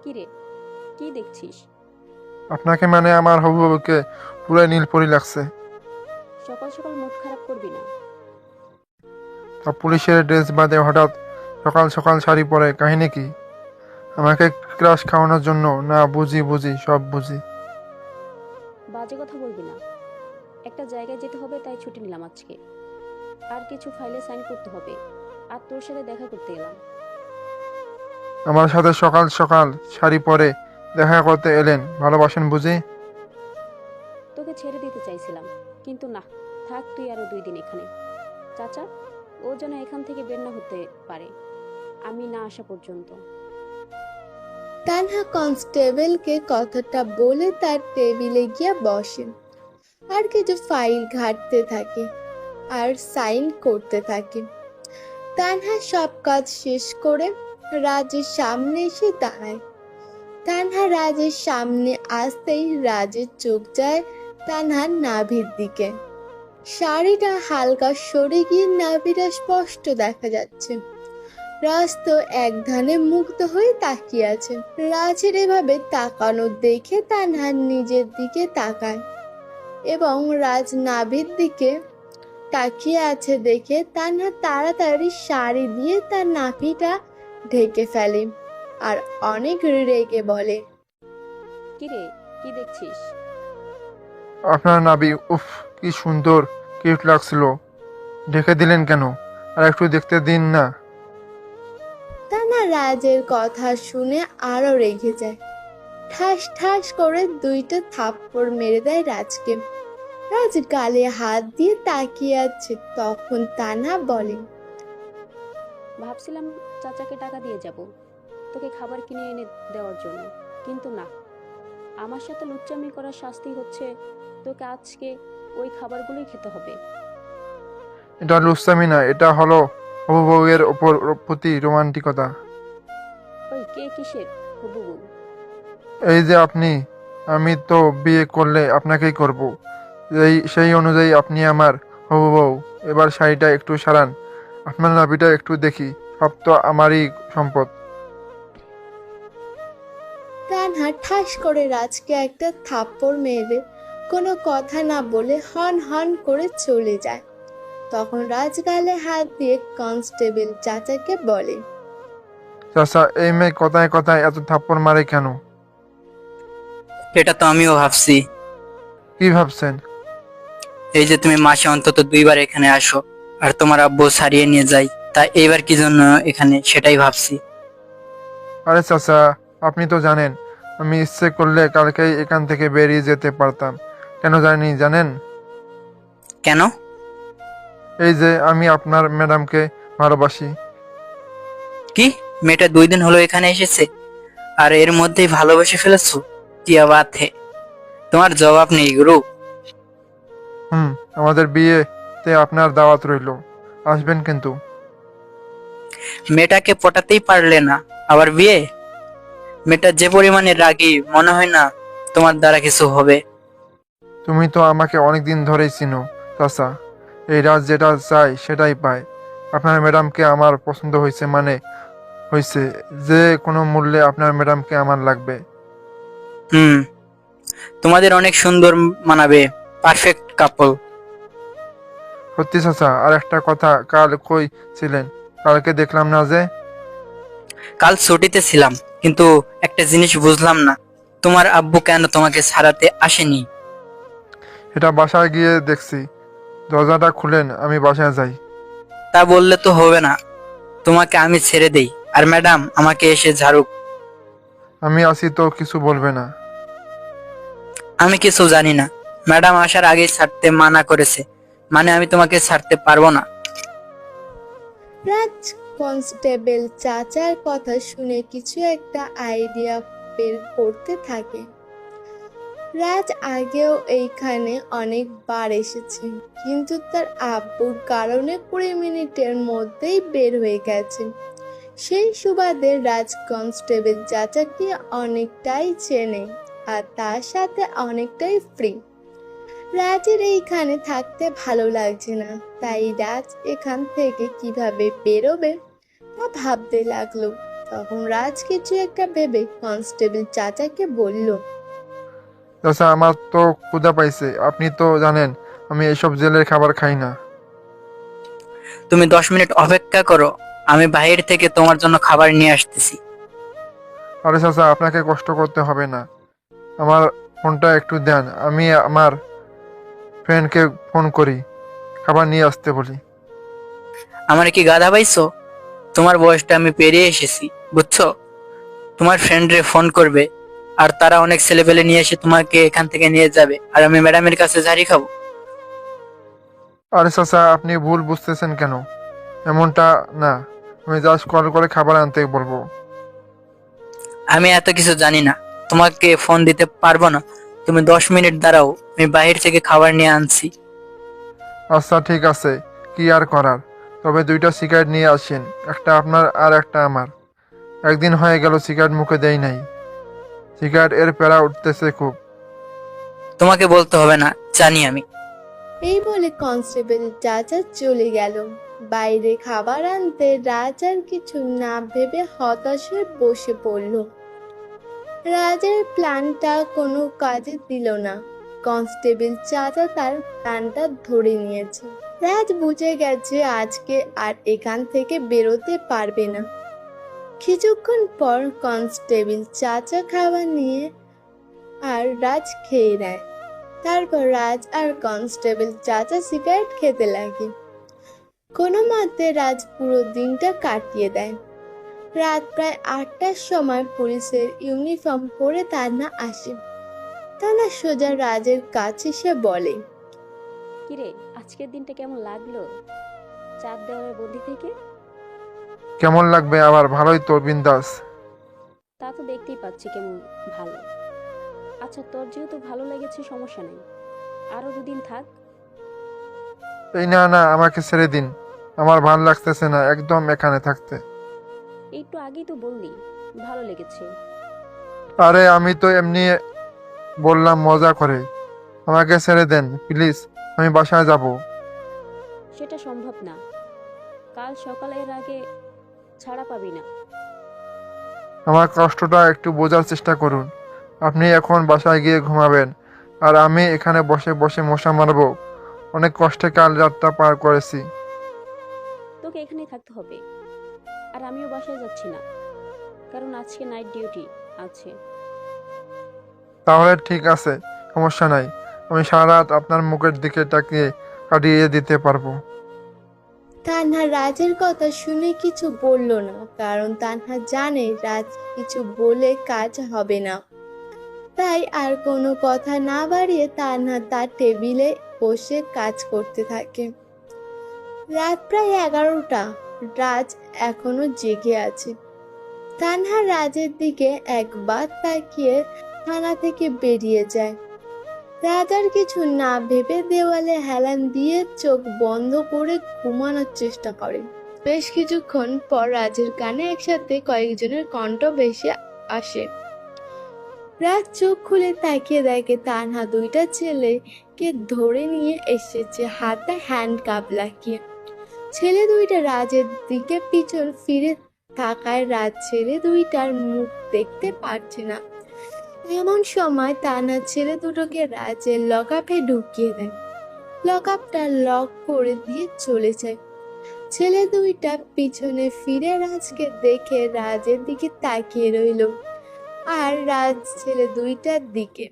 কি রে, কি দেখছিস? আপনাকে মানে আমার হবু বাবুকে পুরো নীলপরি লাগছে। সকাল সকাল মুড খারাপ করবি না। তা পুলিশের ড্রেস বাদে হঠাৎ সকাল সকাল শাড়ি পরে কাহিনী কি? আমাকে ক্রাশ খাওয়ানোর জন্য? না, বুঝি বুঝি, সব বুঝি। বাজে কথা বলবি না। একটা জায়গায় যেতে হবে তাই ছুটি নিলাম আজকে। আর কিছু ফাইলে সাইন করতে হবে, আর তোর সাথে দেখা করতে এলাম। আমার সাথে সকাল সকাল শাড়ি পরে দেখা করতে এলেন? ভালোবাসেন বুঝি? তোকে ছেড়ে দিতে চাইছিলাম, কিন্তু না, থাক তুই আরো 2 দিন এখানে। চাচা, ও যেন এখান থেকে বের না হতে পারে আমি না আসা পর্যন্ত। তানহা কনস্টেবলকে কথাটা বলে তার টেবিলে গিয়ে বসে আর কিছু ফাইল ঘাঁটতে থাকে আর সাইন করতে থাকে। তানহা সব কাজ শেষ করে রাজের সামনে এসে দাঁড়ায়। তানহা রাজের সামনে আসতেই রাজের চোখ যায় তানহার নাভির দিকে। শাড়িটা হালকা সরে গিয়ে নাভিটা স্পষ্ট দেখা যাচ্ছে। রাজ তো এক ধানে মুগ্ধ হয়ে তাকিয়ে আছে। রাজের এভাবে তাকানো দেখে তানহা নিজের দিকে তাকায় এবং রাজ নাভির দিকে তাকিয়ে আছে দেখে তানহা তাড়াতাড়ি শাড়ি দিয়ে তার নাভিটা ঢেকে ফেলে আর অনেক রেগে বলে, কি রে, কি দেখছিস? আপনার নাবি, উফ কি সুন্দর, কিউট লাগছিল। ঢেকে দিলেন কেন? আর একটু দেখতে দিন না। তানহা রাজের কথা শুনে আরো রেগে যায়। ঠাস ঠাস করে 2টা থাপ্পড় মেরে দেয় রাজকে। রাজ গালে হাত দিয়ে তাকিয়ে আছে। তখন তানহা বলে, ভাবছিলাম চাচাকে টাকা দিয়ে যাব তোকে খাবার কিনে এনে দেওয়ার জন্য, কিন্তু না, আমার সাথে লুচ্চামি করার শাস্তি হচ্ছে তোকে আজকে ওই খাবারগুলোই খেতে হবে। এটা লুচ্ছামি না, এটা হলো হবু বউয়ের ওপর প্রতি রোমান্টিকতা। ওই কে কিসের হবু বউ? এই যে আপনি, আমি তো বিয়ে করলে আপনাকেই করব, সেই অনুযায়ী আপনি আমার হবু বউ। এবার শাড়িটা একটু সারান, আপনার নাভিটা একটু দেখি, সব তো আমারই সম্পদ। তানহা ঠাস করে রাজকে একটা থাপ্পড় মেরে কোনো কথা না বলে হন হন করে চলে যায়। তখন রাজ গালে হাত দিয়ে কনস্টেবল চাচাকে বলে, চাচা, এই মেয়ে কথায় কথায় এত থাপ্পড় মারে কেন? এটা তো আমিও ভাবছি। কি ভাবছেন? এই যে তুমি মাসে অন্তত 2বার এখানে আসো, আর তোমার আব্বু ছাড়িয়ে নিয়ে যায়, তা এইবার কি জন্য এখানে সেটাই ভাবছি। আরে চাচা, আপনি তো জানেন আমি ইচ্ছে করলে কালকেই এখান থেকে বেরিয়ে যেতে পারতাম। কেন জানি জানেন? কেন? এই যে আমি আপনার ম্যাডামকে ভালোবাসি। কি, মেয়েটা 2 দিন হলো এখানে এসেছে আর এর মধ্যেই ভালোবেসে ফেলেছো? কি বাত হে, তোমার জবাব নেই গুরু। আমাদের বিয়েতে আপনার দাওয়াত রইল, আসবেন কিন্তু। মেয়েটাকে পটাতেই পারলে না, আবার বিয়ে? মেয়েটা যে পরিমাণে রাগী, মনে হয় না তোমার দ্বারা কিছু হবে। তুমি তো আমাকে অনেকদিন ধরেই চিনো চাচা, এই রাজ যেটা চাই সেটাই পায়। আপনার ম্যাডামকে আমার পছন্দ হয়েছে, মানে হয়েছে, যে কোনো মূল্যে আপনার ম্যাডামকে আমার লাগবে। তোমাদের অনেক সুন্দর মানাবে, পারফেক্ট কাপল। সত্যি চাচা, আর একটা কথা, কাল কই ছিলেন? কালকে দেখলাম না যে। কাল ছুটিতে ছিলাম, কিন্তু একটা জিনিস বুঝলাম না, তোমার আব্বু কেন তোমাকে ছাড়াতে আসেনি? এটা বাসায় গিয়ে দেখছি। দরজাটা খুলেন, আমি বাসায় যাই। তা বললে তো হবে না, তোমাকে আমি ছেড়ে দেই আর ম্যাডাম আমাকে এসে ঝাড়ুক। আমি আছি তো, কিছু বলবে না? আমি কিছু জানি না, ম্যাডাম আসার আগেই ছাড়তে মানা করেছে, মানে আমি তোমাকে ছাড়তে পারবো না। রাজ কনস্টেবল চাচার কথা শুনে কিছু একটা আইডিয়া বের করতে থাকে। রাজ আগেও এইখানে অনেকবার এসেছে, কিন্তু তার আব্বুর কারণে 20 মিনিটের মধ্যেই বের হয়ে গেছে। সেই সুবাদে রাজ কনস্টেবল চাচাকে অনেকটাই চেনে আর তার সাথে অনেকটাই ফ্রি। রাজের এইখানে থাকতে ভালো লাগছে না, তাই রাজ এখান থেকে কিভাবে বেরোবে তা ভাবতে লাগলো। তখন রাজ কিছু একটা ভেবে কনস্টেবল চাচাকে বলল, চাচা, আমার তো ক্ষুধা পাইছে, আপনি তো জানেন আমি এসব জেলের খাবার খাই না। তুমি 10 মিনিট অপেক্ষা করো, আমি বাইরে থেকে তোমার জন্য খাবার নিয়ে আসতেছি। আরে চাচা, আপনাকে কষ্ট করতে হবে না, আমার ফোনটা একটু দেন, আমি আমার ফ্রেন্ডকে ফোন করি, খাবার নিয়ে আসতে বলি। আমার কি গাধা পাইছো? তোমার বয়সটা আমি পেরিয়ে এসেছি, বুঝছো? তোমার ফ্রেন্ডরে ফোন করবে আর তারা অনেক ছেলেপেলে নিয়ে এসে তোমাকে এখান থেকে নিয়ে যাবে, আর আমি ম্যাডামের কাছে ঝাড়ি খাবো। আরে চাচা, আপনি ভুল বুঝতেছেন কেন? এমনটা না, আমি জাস্ট কল করে খাবার আনতে বলবো। আমি এত কিছু জানি না, তোমাকে ফোন দিতে পারবো না। তুমি 10 মিনিট দাঁড়াও, আমি বাইরে থেকে খাবার নিয়ে আনছি। আচ্ছা ঠিক আছে, কি আর করার। তবে 2টা সিগারেট নিয়ে আসেন, একটা আপনার আর একটা আমার। একদিন হয়ে গেল সিগারেট মুখে দেই নাই, সিগারেট এর প্যারা উঠতেছে খুব। তোমাকে বলতে হবে না, জানি আমি। এই বলে কনস্টেবল চাচা চলে গেল। বাইরে খাবার আনতে রাজ আর কিছু না ভেবে হতাশ হয়ে বসে পড়ল। রাজের প্ল্যানটা কোনো কাজে দিল না। কনস্টেবল চাচা তার প্ল্যানটা ধরে নিয়েছে। রাজ বুঝে গেছে আজকে আর এখান থেকে বেরোতে পারবে না। কিছুক্ষণ পর কনস্টেবল চাচা খাবার নিয়ে আর রাজ খেয়ে নেয়। তারপর রাজ আর কনস্টেবল চাচা সিগারেট খেতে লাগে। কোনো মতে রাজ পুরো দিনটা কাটিয়ে দেয়। রাত প্রায় 8টার সময় পুলিশের ইউনিফর্ম পরে তান্না আসে। তান্না সোজা রাজের কাছে সে বলে, কিরে, আজকের দিনটা কেমন লাগলো চাঁদ দেওয়ালের বন্দি থেকে? কেমন লাগবে আবার, ভালোই তো, বিন্দাস। তা তো দেখতেই পাচ্ছি কেমন ভালো। আচ্ছা, তোর যেহেতু ভালো লেগেছে সমস্যা নেই, আরো 2 দিন থাক। এই না না, আমাকে ছেড়ে দিন। আমার ভালো লাগতেছে না একদম এখানে থাকতে। একটু আগেই তো বললি ভালো লেগেছে। আরে আমি তো এমনি বললাম মজা করে। আমাকে ছেড়ে দেন প্লিজ, আমি বাসায় যাব। সেটা সম্ভব না, কাল সকালের আগে ছাড়া পাবি না। আমার কষ্টটা একটু বোঝার চেষ্টা করুন। আপনি এখন বাসায় গিয়ে ঘুমাবেন, আর আমি এখানে বসে বসে মশা মারবো। অনেক কষ্টে কাল রাতটা পার করেছি। তোকে এখানেই থাকতে হবে, আর আমিও বাসায় যাচ্ছি না, কারণ আজকে নাইট ডিউটি আছে। তাহলে ঠিক আছে, সমস্যা নাই। আমি সারা রাত আপনার মুখের দিকে তাকিয়ে কাটিয়ে দিতে পারবো। তানহা রাজের কথা শুনে কিছু বলল না, কারণ তানহা জানে রাজ কিছু বলে কাজ হবে না। তাই আর কোনো কথা না বাড়িয়ে তানহা তার টেবিলে বসে কাজ করতে থাকে। রাত প্রায় 11টা। রাজ এখনো জেগে আছে। তানহা রাজের দিকে একবার তাকিয়ে থানা থেকে বেরিয়ে যায়। রাজ আর কিছু না ভেবে দেওয়ালে হেলান দিয়ে চোখ বন্ধ করে ঘুমানোর চেষ্টা করে। বেশ কিছুক্ষণ পর রাজের কানে একসাথে কয়েকজনের কণ্ঠ ভেসে আসে। রাজ চোখ খুলে তাকিয়ে দেখে তানহা দুইটা ছেলেকে ধরে নিয়ে এসেছে, হাতে হ্যান্ড কাপ লাগিয়ে। ছেলে দুইটা রাজের দিকে পিছন ফিরে থাকায় রাজ ছেলে দুইটার মুখ দেখতে পারছে না। এমন সময় তানহা ছেলে দুটোকে রাজের লকআপে ঢুকিয়ে দেয়। লকআপটা লক করে দিয়ে চলে যায়। ছেলে দুইটা পিছনে ফিরে রাজকে দেখে রাজের দিকে তাকিয়ে রইল, আর রাজ ছেলে দুইটার দিকে।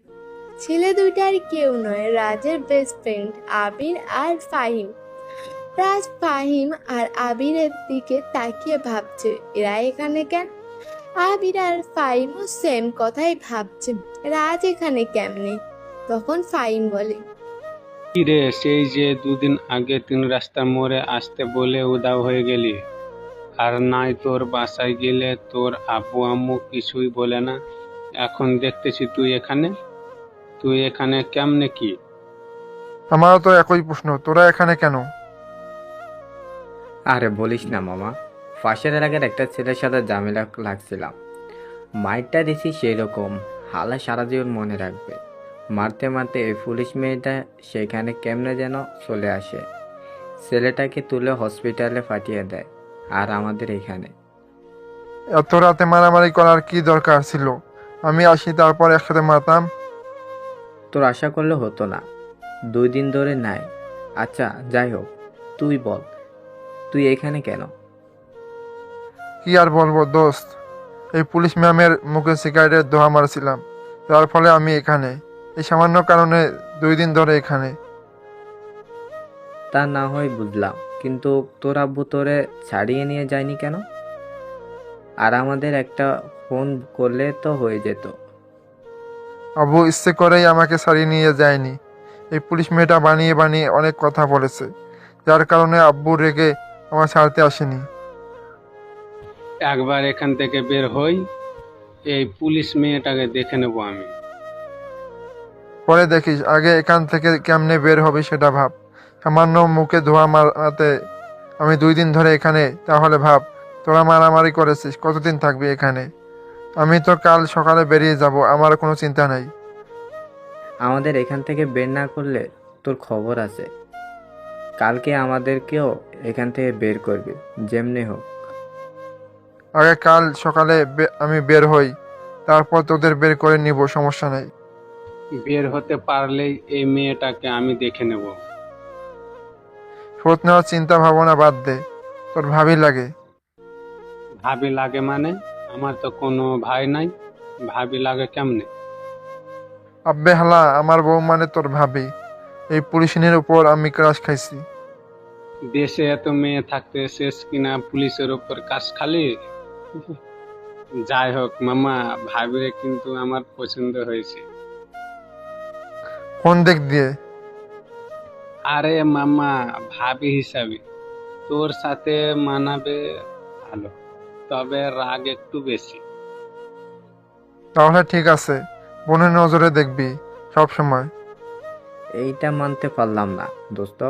ছেলে দুইটা আর কেউ নয়, রাজের বেস্ট ফ্রেন্ড আবির আর ফাহিম। রাজ ফাহিম আর আবিরের দিকে তাকিয়ে ভাবছে, এরা এখানে কেন? আবির আর ফাহিমও সেম কথাই ভাবছে, রাজ এখানে কেমনে? তখন ফাহিম বলে, কিরে, সেই যে দুদিন আগে 3 রাস্তার মোড়ে আসতে বলে উধাও হয়ে গেলি, আর নাই তোর বাসায় গেলে তোর আব্বু আম্মু কিছুই বলে না। এখন দেখতেছি তুই এখানে কেমনে কি? আমারও তো একই প্রশ্ন, তোরা এখানে কেন? আরে বলিস না মামা, ফাঁসের আগের একটা ছেলের সাথে ঝামেলা লাগছিলাম। মাইরটা দিছি সেই রকম, হালা সারা জীবন মনে রাখবে। মারতে মারতে এই পুলিশ মেয়েটা সেখানে কেমনে যেন চলে আসে, ছেলেটাকে তুলে হসপিটালে পাঠিয়ে দেয়, আর আমাদের এখানে। এত রাতে মারামারি করার কি দরকার ছিল? আমি আসি তারপর একসাথে মারতাম। তোর আশা করলে হতো না, 2 দিন ধরে নাই। আচ্ছা যাই হোক, তুই বল, তুই এখানে কেন? কি আর বলবো দোস্ত, এই পুলিশ ম্যামের মুখে সিগারেটের ধোঁয়া মারছিলাম, যার ফলে আমি এখানে। এই সামান্য কারণে 2 দিন ধরে এখানে। তা না হয় বুঝলাম, কিন্তু তোর আব্বু তোরে ছাড়িয়ে নিয়ে যায়নি কেন? আর আমাদের একটা ফোন করলে তো হয়ে যেত। আব্বু ইচ্ছে করেই আমাকে ছাড়িয়ে নিয়ে যায়নি। এই পুলিশ মেয়েটা বানিয়ে বানিয়ে অনেক কথা বলেছে, যার কারণে আব্বু রেগে আমার ছাড়তে আসেনি। একবার এখান থেকে বের হই, এই পুলিশ মেয়েটাকে দেখে নেবো আমি। পরে দেখিস, আগে এখান থেকে কেমনে বের হবে সেটা ভাব। সামান্য মুখে ধোঁয়া মারাতে আমি 2 দিন ধরে এখানে, তাহলে ভাব তোরা মারামারি করেছিস, কতদিন থাকবি এখানে? আমি তো কাল সকালে বেরিয়ে যাব, আমার কোনো চিন্তা নাই। আমাদের এখান থেকে বের না করলে তোর খবর আছে, কালকে আমাদেরকেও এখান থেকে বের করবি যেমনি হোক। আগে কাল সকালে আমি বের হই, তারপর তোদের বের করে নিব, সমস্যা নাই। বের হতে পারলেই এই মেয়েটাকে আমি দেখে নেব। শোধ নেওয়ার চিন্তা ভাবনা বাদ দে, তোর ভাবি লাগে। ভাবি লাগে মানে? আমার তো কোনো ভাই নাই, ভাবি লাগে কেমনে? আব্বে হালা, আমার বউ মানে তোর ভাবি। এই পুলিশের উপর আমি ক্রাশ খাইছি। দেশে এত মেয়ে থাকতে শেষ কিনা পুলিশের ওপর কাজ খালি? যাই হোক মামা, ভাবিরে কিন্তু আমার পছন্দ হয়েছে। কোন দিক দিয়ে? আরে মামা, ভাবি হিসাবে তোর সাথে মানাবে ভালো, তবে রাগ একটু বেশি। তাহলে ঠিক আছে, বোনের নজরে দেখবি সব সময়। এইটা মানতে পারলাম না দোস্ত।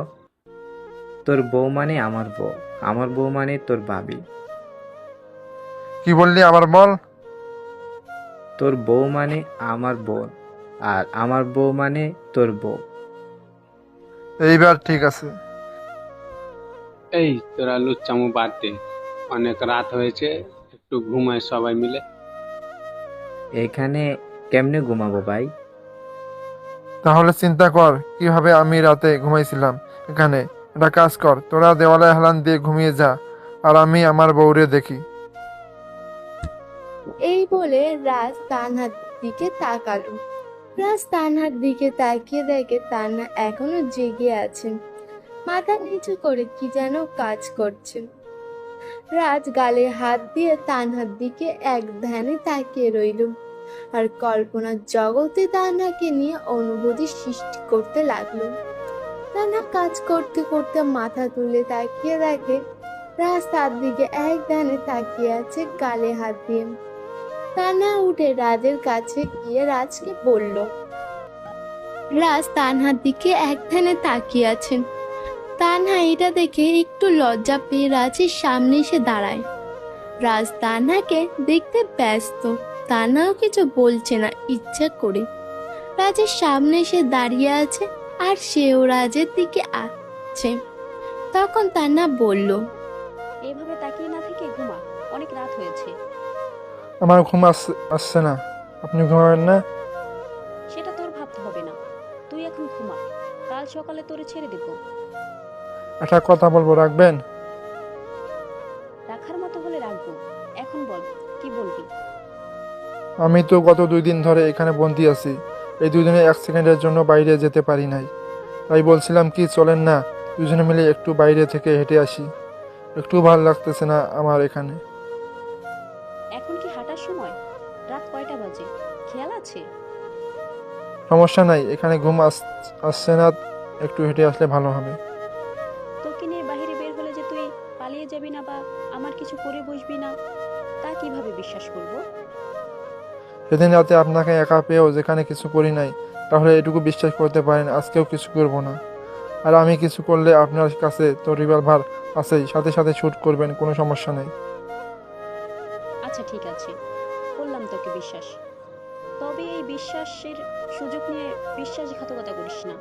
তোর বউ মানে আমার বউ, আমার বউ মানে তোর ভাবি। কি বললি আবার বল? তোর বউ মানে আমার বোন, আর আমার বউ মানে তোর বউ। এইবার ঠিক আছে। এই তোরা লুচ্চামু বাদ দে, অনেক রাত হয়েছে, একটু ঘুমায় সবাই মিলে। এখানে কেমনে ঘুমাবো ভাই? তাহলে চিন্তা কর কিভাবে আমি রাতে ঘুমাইছিলাম এখানে। একটা কাজ কর, তোরা দেওয়ালে হেলান দিয়ে ঘুমিয়ে যা, আর আমি আমার বউরে দেখি। এই বলে রাজ তানহার দিকে তাকালো। রাজ তানহার দিকে তাকিয়ে দেখে তানহা এখনো জেগে আছেন, মাথা নিচু করে কি যেন কাজ করছে। রাজ গালে হাত দিয়ে তানহার দিকে এক ধ্যানে তাকিয়ে রইল, আর কল্পনার জগতে তানহাকে নিয়ে অনুভূতি সৃষ্টি করতে লাগলো। তানহা কাজ করতে করতে মাথা তুলে তাকিয়ে দেখে রাজ তার দিকে এক ধ্যানে তাকিয়ে আছে গালে হাত দিয়ে। তানহা উঠে রাজের কাছে গিয়ে রাজকে বলল। রাজ তানহার দিকে এক ধ্যানে তাকিয়ে আছেন। তানহা এটা দেখে একটু লজ্জা পেয়ে রাজের সামনে এসে দাঁড়ায়। রাজ তানহাকে দেখতে ব্যস্ত, তানহাও কিছু বলছে না ইচ্ছা করে। রাজের সামনে এসে দাঁড়িয়ে আছে আর সেও রাজের দিকে আসছে। তখন তানহা বলল, এইভাবে তাকিয়ে না থেকে ঘুমা, অনেক রাত হয়েছে। আমার ঘুম আসছে না, আপনি ঘুমাবেন না? সেটা তোর ভাবতে হবে না, তুই এখন ঘুমা, কাল সকালে তোরে ছেড়ে দেব। একটা কথা বলবো, রাখবেন? রাখার মতো হলে রাখবো, এখন বল কি বলবি। আমি তো গত 2 দিন ধরে এখানে বন্দি আছি, এই 2 দিনে 1 সেকেন্ডের জন্য বাইরে যেতে পারি নাই। তাই বলছিলাম কি চলেন না দুজনে মিলে একটু বাইরে থেকে হেঁটে আসি, একটু ভালো লাগতেছে না আমার এখানে। এখন কি হাঁটার সময়? রাত কয়টা বাজে খেয়াল আছে? সমস্যা নাই, এখানে ঘুম আসছে না, একটু হেঁটে আসলে ভালো হবে। তোকে নিয়ে বাইরে বের হলে যে তুই পালিয়ে যাবি না বা আমার কিছু করে বসবি না, তা কিভাবে বিশ্বাস করব? সেদিন রাতে আপনাকে একা পেয়েও যেখানে কিছু করি নাই, তাহলে এটুকু বিশ্বাস করতে পারেন আজকেও কিছু করব না। আর আমি কিছু করলে আপনার কাছে তো রিভলভার আছেই, সাথে সাথে শুট করবেন, কোনো সমস্যা নেই। আচ্ছা ঠিক আছে, করলাম তোকে বিশ্বাস, তবে এই বিশ্বাসের সুযোগ নিয়ে বিশ্বাসঘাতকতা করিস না।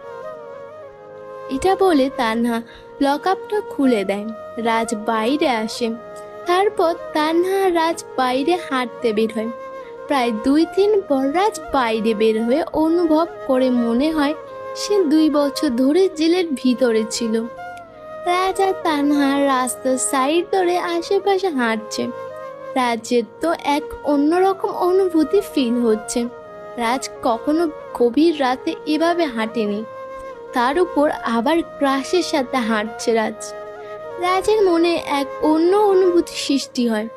এটা বলে তানহা লকআপটা খুলে দেয়। রাজ বাইরে আসে। তারপর তানহা আর রাজ বাইরে হাঁটতে বের হয়। প্রায় 2-3 পর রাজ বাইরে বের হয়ে অনুভব করে মনে হয় সে 2 বছর ধরে জেলের ভিতরে ছিল। রাজ আর তানহা রাস্তার সাইড ধরে আশেপাশে হাঁটছে। রাজের তো এক অন্যরকম অনুভূতি ফিল হচ্ছে। রাজ কখনো গভীর রাতে এভাবে হাঁটেনি, তার উপর আবার ক্রাশের সাথে হাঁটছে রাজ। রাজের মনে এক অন্য অনুভূতি সৃষ্টি হয়।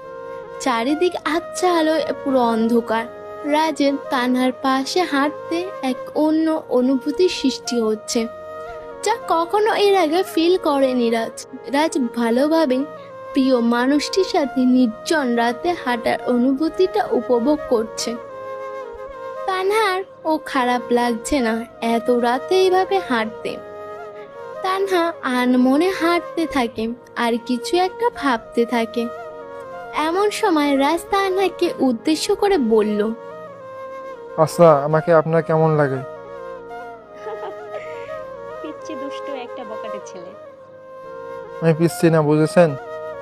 চারিদিক আচ্ছা আলোয় পুরো অন্ধকার। রাজের তানহার পাশে হাঁটতে এক অন্য অনুভূতির সৃষ্টি হচ্ছে, যা কখনো এর আগে ফিল করেনি রাজ। রাজ ভালোভাবে প্রিয় মানুষটির সাথে নির্জন রাতে হাঁটার অনুভূতিটা উপভোগ করছে। তানহার ও খারাপ লাগছে না এত রাতে এইভাবে হাঁটতে। তানহা আনমনে হাঁটতে থাকে আর কিছু একটা ভাবতে থাকে। এমন সময় রাজ তানহাকে উদ্দেশ্য করে বলল, আচ্ছা, আমাকে আপনার কেমন লাগে? পিচ্ছি দুষ্ট একটা বকাটে ছেলে। আমি পিচ্ছি না, বুঝেছেন?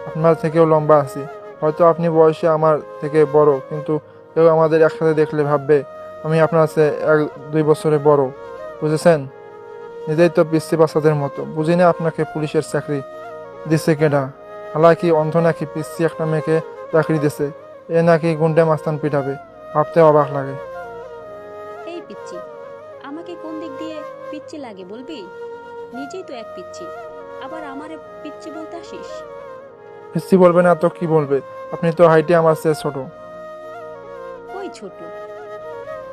আপনার থেকেও লম্বা আছি, হয়তো আপনি বয়সে আমার থেকে বড়, কিন্তু কেউ আমাদের একসাথে দেখলে ভাববে আমি আপনার চেয়ে 1-2 বছরে বড়, বুঝেছেন? নিজেই তো পিচ্ছি বাচ্চাদের মতো। বুঝি না আপনাকে পুলিশের চাকরি দিছে কেডা? হালাকি অন্ধ নাকি পিচ্ছি একটা মেয়েকে চাকরি দিছে? এ নাকি গুন্ডে মাস্তান পিটাবে, ভাবতে অবাক লাগে। এই পিচ্ছি, আমাকে কোন দিক দিয়ে পিচ্ছি লাগে বলবি? নিজেই তো এক পিচ্ছি, আবার আমারে পিচ্ছি বলতে আসিস? পিচ্ছি বলবে না তো কি বলবে? আপনি তো হাইটে আমার চেয়ে ছোট। ওই ছোট,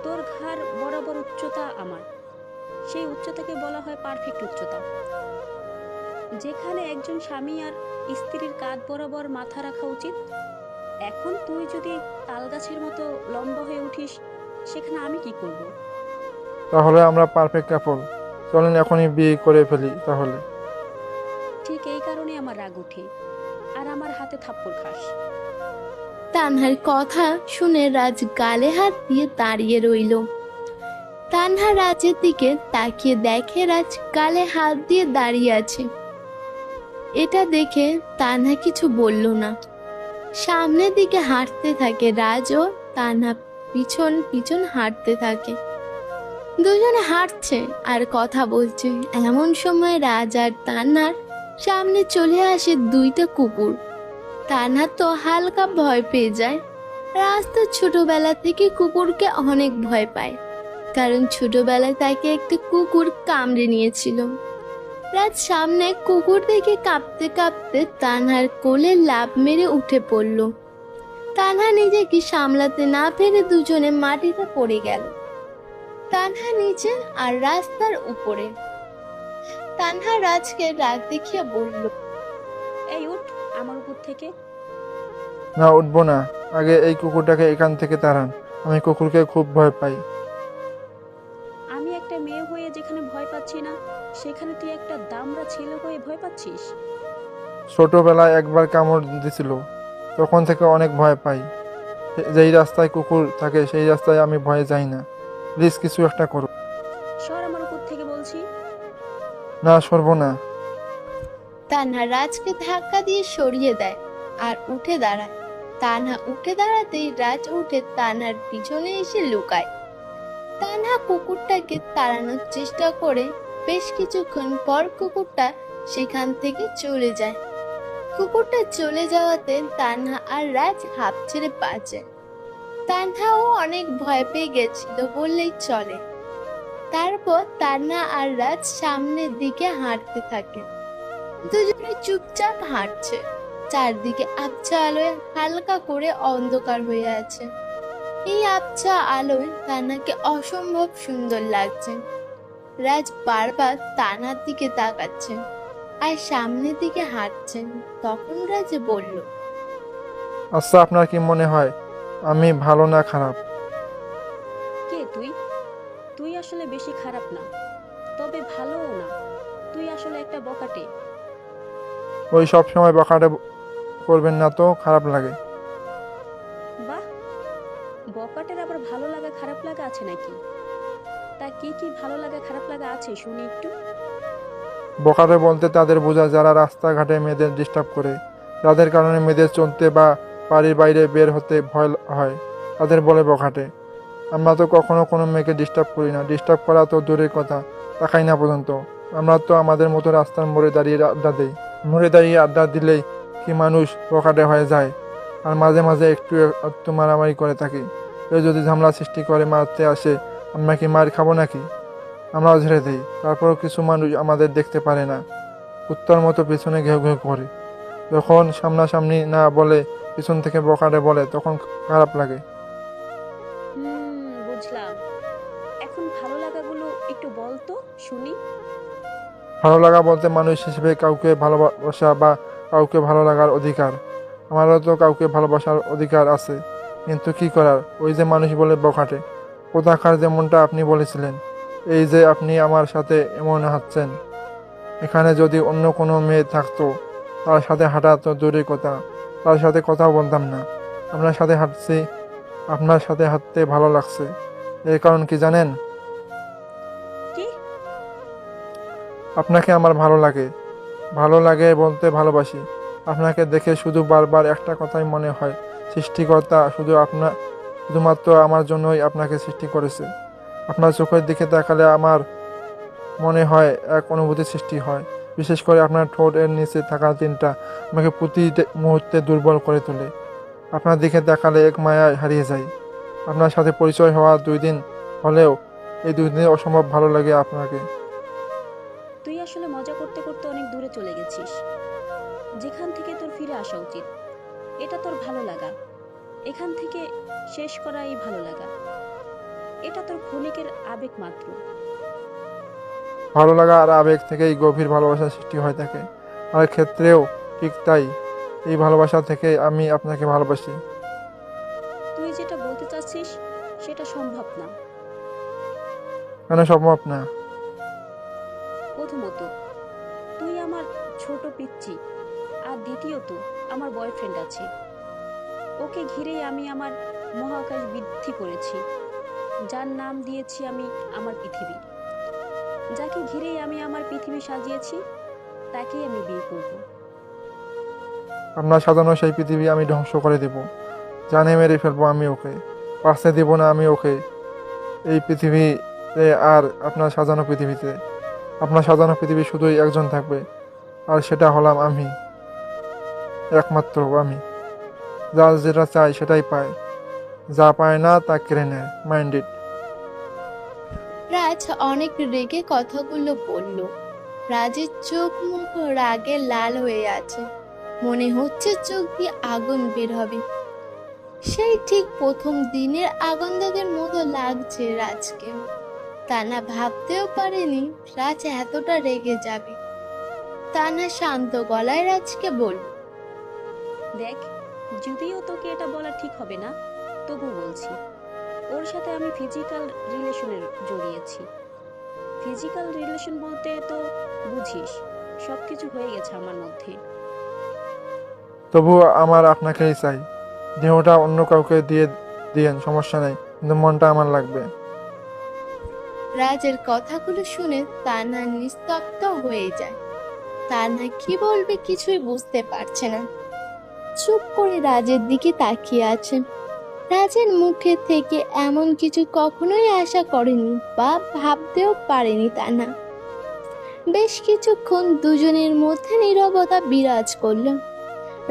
তোর ঘাড় বরাবর উচ্চতা আমার, সেই উচ্চতাকে বলা হয় পারফেক্ট উচ্চতা, যেখানে একজন স্বামী আর স্ত্রীর কাঁধ বরাবর মাথা রাখা উচিত। এখন তুই যদি তাল গাছের মতো লম্বা হয়ে উঠিস, সেখানে আমি কি করব? তাহলে আমরা পারফেক্ট কাপল, চলেন এখনই বিয়ে করে ফেলি তাহলে। ঠিক রাগ ওঠে আর আমার হাতে থাপ্পড় খাস। তানহার কথা শুনে রাজ গালে হাত দিয়ে দাঁড়িয়ে রইল। তানহা রাজের দিকে তাকিয়ে দেখে রাজ গালে হাত দিয়ে দাঁড়িয়ে আছে। এটা দেখে তানহা কিছু বলল না, সামনের দিকে হাঁটতে থাকে। রাজ ও তানহা পিছন পিছন হাঁটতে থাকে, দুজনে হাঁটছে আর কথা বলছে। এমন সময় রাজ আর তানহার সামনে চলে আসে দুইটা কুকুর। তানহা তো হালকা ভয় পেয়ে যায়। রাজ তো ছোটবেলা থেকে কুকুরকে অনেক ভয় পায়, কারণ ছোটবেলায় তাকে একটা কুকুর কামড়ে নিয়েছিল। রাজ সামনে কুকুর দেখে কাঁপতে কাঁপতে তানহার কোলে লাফ মেরে উঠে পড়ল। তানহা নিজেকে সামলাতে না পেরে দুজনে মাটিতে পড়ে গেল। তানহা নিচে আর রাস্তার উপরে। তানহা রাজকে রাগ দেখিয়ে বলল, এই উঠ আমার উপর থেকে। না, উঠবো না। আগে এই কুকুরটাকে এখান থেকে তাড়ান। আমি কুকুরকে খুব ভয় পাই। আমি একটা মেয়ে হয়ে যেখানে ভয় পাচ্ছি না, সেখানে তুই একটা দামড়া ছেলে হয়ে ভয় পাচ্ছিস। ছোটবেলায় একবার কামড় দিছিল, তখন থেকে অনেক ভয় পাই। যেই রাস্তায় কুকুর থাকে সেই রাস্তায় আমি ভয়ে যাই না। প্লিজ কিছু একটা করো। সর আমার উপর থেকে বলছি। না, সরবো না। তানহা রাজকে ধাক্কা দিয়ে সরিয়ে দেয় আর উঠে দাঁড়ায়। তানহা উঠে দাঁড়াতেই রাজ উঠে তানহার পিছনে এসে লুকায়। তানহা কুকুরটাকে তাড়ানোর চেষ্টা করে বেশ কিছুক্ষণ পর কুকুরটা সেখান থেকে চলে যায়। কুকুরটা চলে যাওয়াতে তানহা আর রাজ হাঁপ ছেড়ে বাঁচে। তানহাও অনেক ভয় পেয়ে গেছিল বললেই চলে। তারপর তানহা আর রাজ সামনের দিকে হাঁটতে থাকে। দুজনে চুপচাপ হাঁটছে। চারদিকে আবছা আলোয় হালকা করে অন্ধকার হয়ে আছে। এই আবছা আলোয় তানহাকে অসম্ভব সুন্দর লাগছে। রাজ বারবার তানহার দিকে তাকাচ্ছে আর সামনের দিকে হাঁটছেন। তখন রাজ বলল, আচ্ছা, আপনার কি মনে হয় আমি ভালো না খারাপ? কে তুই? তুই আসলে বেশি খারাপ না, তবে ভালোও না। তুই আসলে একটা বকাটে। ওই সব সময় বকাটে করবেন না তো, খারাপ লাগে। বাহ, বকাটের আবার ভালো লাগা খারাপ লাগা আছে নাকি? তা কি কি ভালো লাগা খারাপ লাগা আছে শুনি একটু। বকাটে বলতে তাদের বোঝায় যারা রাস্তাঘাটে মেয়েদের ডিস্টার্ব করে, যাদের কারণে মেয়েদের চলতে বা বাড়ির বাইরে বের হতে ভয় হয়, তাদের বলে বকাটে। আমরা তো কখনো কোনো মেয়েকে ডিস্টার্ব করি না। ডিস্টার্ব করা তো দূরের কথা, তাকাই না পর্যন্ত। আমরা তো আমাদের মতো রাস্তার মোড়ে দাঁড়িয়ে আড্ডা দিই। মোড়ে দাঁড়িয়ে আড্ডা দিলেই কি মানুষ বকাটে হয়ে যায়? আর মাঝে মাঝে একটু একটু মারামারি করে থাকি। কেউ যদি ঝামেলা সৃষ্টি করে মারতে আসে, আমরা কি মার খাবো নাকি? আমরাও ঝেড়ে দিই। তারপরও কিছু মানুষ আমাদের দেখতে পারে না, কুত্তার মতো পিছনে ঘেউ ঘেউ করে। যখন সামনাসামনি না বলে পিছন থেকে বকাটে বলে, তখন খারাপ লাগে। বুঝলাম। এখন ভালো লাগাগুলো একটু বল তো শুনি। ভালো লাগা বলতে মানুষ হিসেবে কাউকে ভালোবাসা বা কাউকে ভালো লাগার অধিকার। আমারও তো কাউকে ভালোবাসার অধিকার আছে, কিন্তু কি করার, ওই যে মানুষ বলে বখাটে। কোথাকার যেমনটা আপনি বলেছিলেন, এই যে আপনি আমার সাথে এমন হাঁটছেন, এখানে যদি অন্য কোনো মেয়ে থাকতো, তার সাথে হাঁটা তো দূরের কথা, তার সাথে কথাও বলতাম না। আপনার সাথে হাঁটছি, আপনার সাথে হাঁটতে ভালো লাগছে। এর কারণ কি জানেন? কি? আপনাকে আমার ভালো লাগে। ভালো লাগে বলতে ভালোবাসি। আপনাকে দেখে শুধু বারবার একটা কথাই মনে হয়, সৃষ্টিকর্তা শুধুমাত্র আমার জন্যই আপনাকে সৃষ্টি করেছে। আপনার চোখের দিকে তাকালে আমার মনে হয় এক অনুভূতি সৃষ্টি হয়। বিশেষ করে আপনার ঠোঁটের নিচে থাকা দিনটা আমাকে প্রতি মুহূর্তে দুর্বল করে তোলে। আপনার দিকে তাকালে এক মায়ায় হারিয়ে যায়। আপনার সাথে পরিচয় হওয়া 2 দিন হলেও এই 2 দিনে অসম্ভব ভালো লাগে আপনাকে। তুই আসলে মজা করতে করতে অনেক দূরে চলে গেছিস, যেখান থেকে তোর ফিরে আসা উচিত। এটা তোর ভালো লাগা, এখান থেকে শেষ করা এই ভালো লাগা। এটা তোর ক্ষণিকের আবেগ মাত্র। ভালো লাগা আর আবেগ থেকেই গভীর ভালোবাসার সৃষ্টি হয়ে থাকে। আমার ক্ষেত্রেও ঠিক তাই। এই ভালোবাসা থেকে আমি আপনাকে ভালোবাসি। তুই যেটা বলতে চাচ্ছিস সেটা সম্ভব না। কেন সম্ভব না? প্রথমত, তুই আমার ছোট পিচ্চি, আর দ্বিতীয়ত আমার বয়ফ্রেন্ড আছে, ওকে ঘিরেই আমি আমার মহাকাশ বৃদ্ধি করেছি, যার নাম দিয়েছি আমি আমার পৃথিবী। যাকে ঘিরেই আমি আমার পৃথিবী সাজিয়েছি তাকেই আমি বিয়ে করব। আপনার সাজানো সেই পৃথিবী আমি ধ্বংস করে দেব, জানে মেরে ফেলবো আমি ওকে, বাঁচতে দেব না আমি ওকে এই পৃথিবীতে। আর আপনার সাজানো পৃথিবীতে, আপনার সাজানো পৃথিবী শুধুই একজন থাকবে, আর সেটা হলাম আমি, একমাত্র আমি। যার যেটা চায় সেটাই পায়, যা পায় না তা কেড়ে নেয়। মাইন্ডেড। রাজ অনেক রেগে কথাগুলো বলল। রাজের চোখ মুখ রাগে লাল হয়ে আছে, মনে হচ্ছে চোখ দিয়ে আগুন বের হবে। সেই ঠিক প্রথম দিনের আগুনদাগের মতো লাগছে রাজকে। তানা ভাবতেও পারেনি রাজ এতটা রেগে যাবে। তানা শান্ত গলায় রাজকে বলল, দেখ, যদিও তোকে এটা বলা ঠিক হবে না, তবু বলছি, ওর সাথে আমি ফিজিক্যাল রিলেশনে জড়িয়েছি। ফিজিক্যাল রিলেশন বলতে তো বুঝিস, সব কিছু হয়ে গেছে আমার মধ্যে। তবুও আমার আপনাকেই চাই। দেহটা অন্য কাউকে দিয়ে দিয়েন, সমস্যা নেই, কিন্তু মনটা আমার লাগবে। রাজের কথাগুলো শুনে তানা নিস্তব্ধ হয়ে যায়। তানা কি বলবে কিছুই বুঝতে পারছে না, চুপ করে রাজের দিকে তাকিয়ে আছে। রাজের মুখে থেকে এমন কিছু কখনোই আশা করেনি বা ভাবতেও পারেনি তানা। বেশ কিছুক্ষণ দুজনের মধ্যে নীরবতা বিরাজ করলো।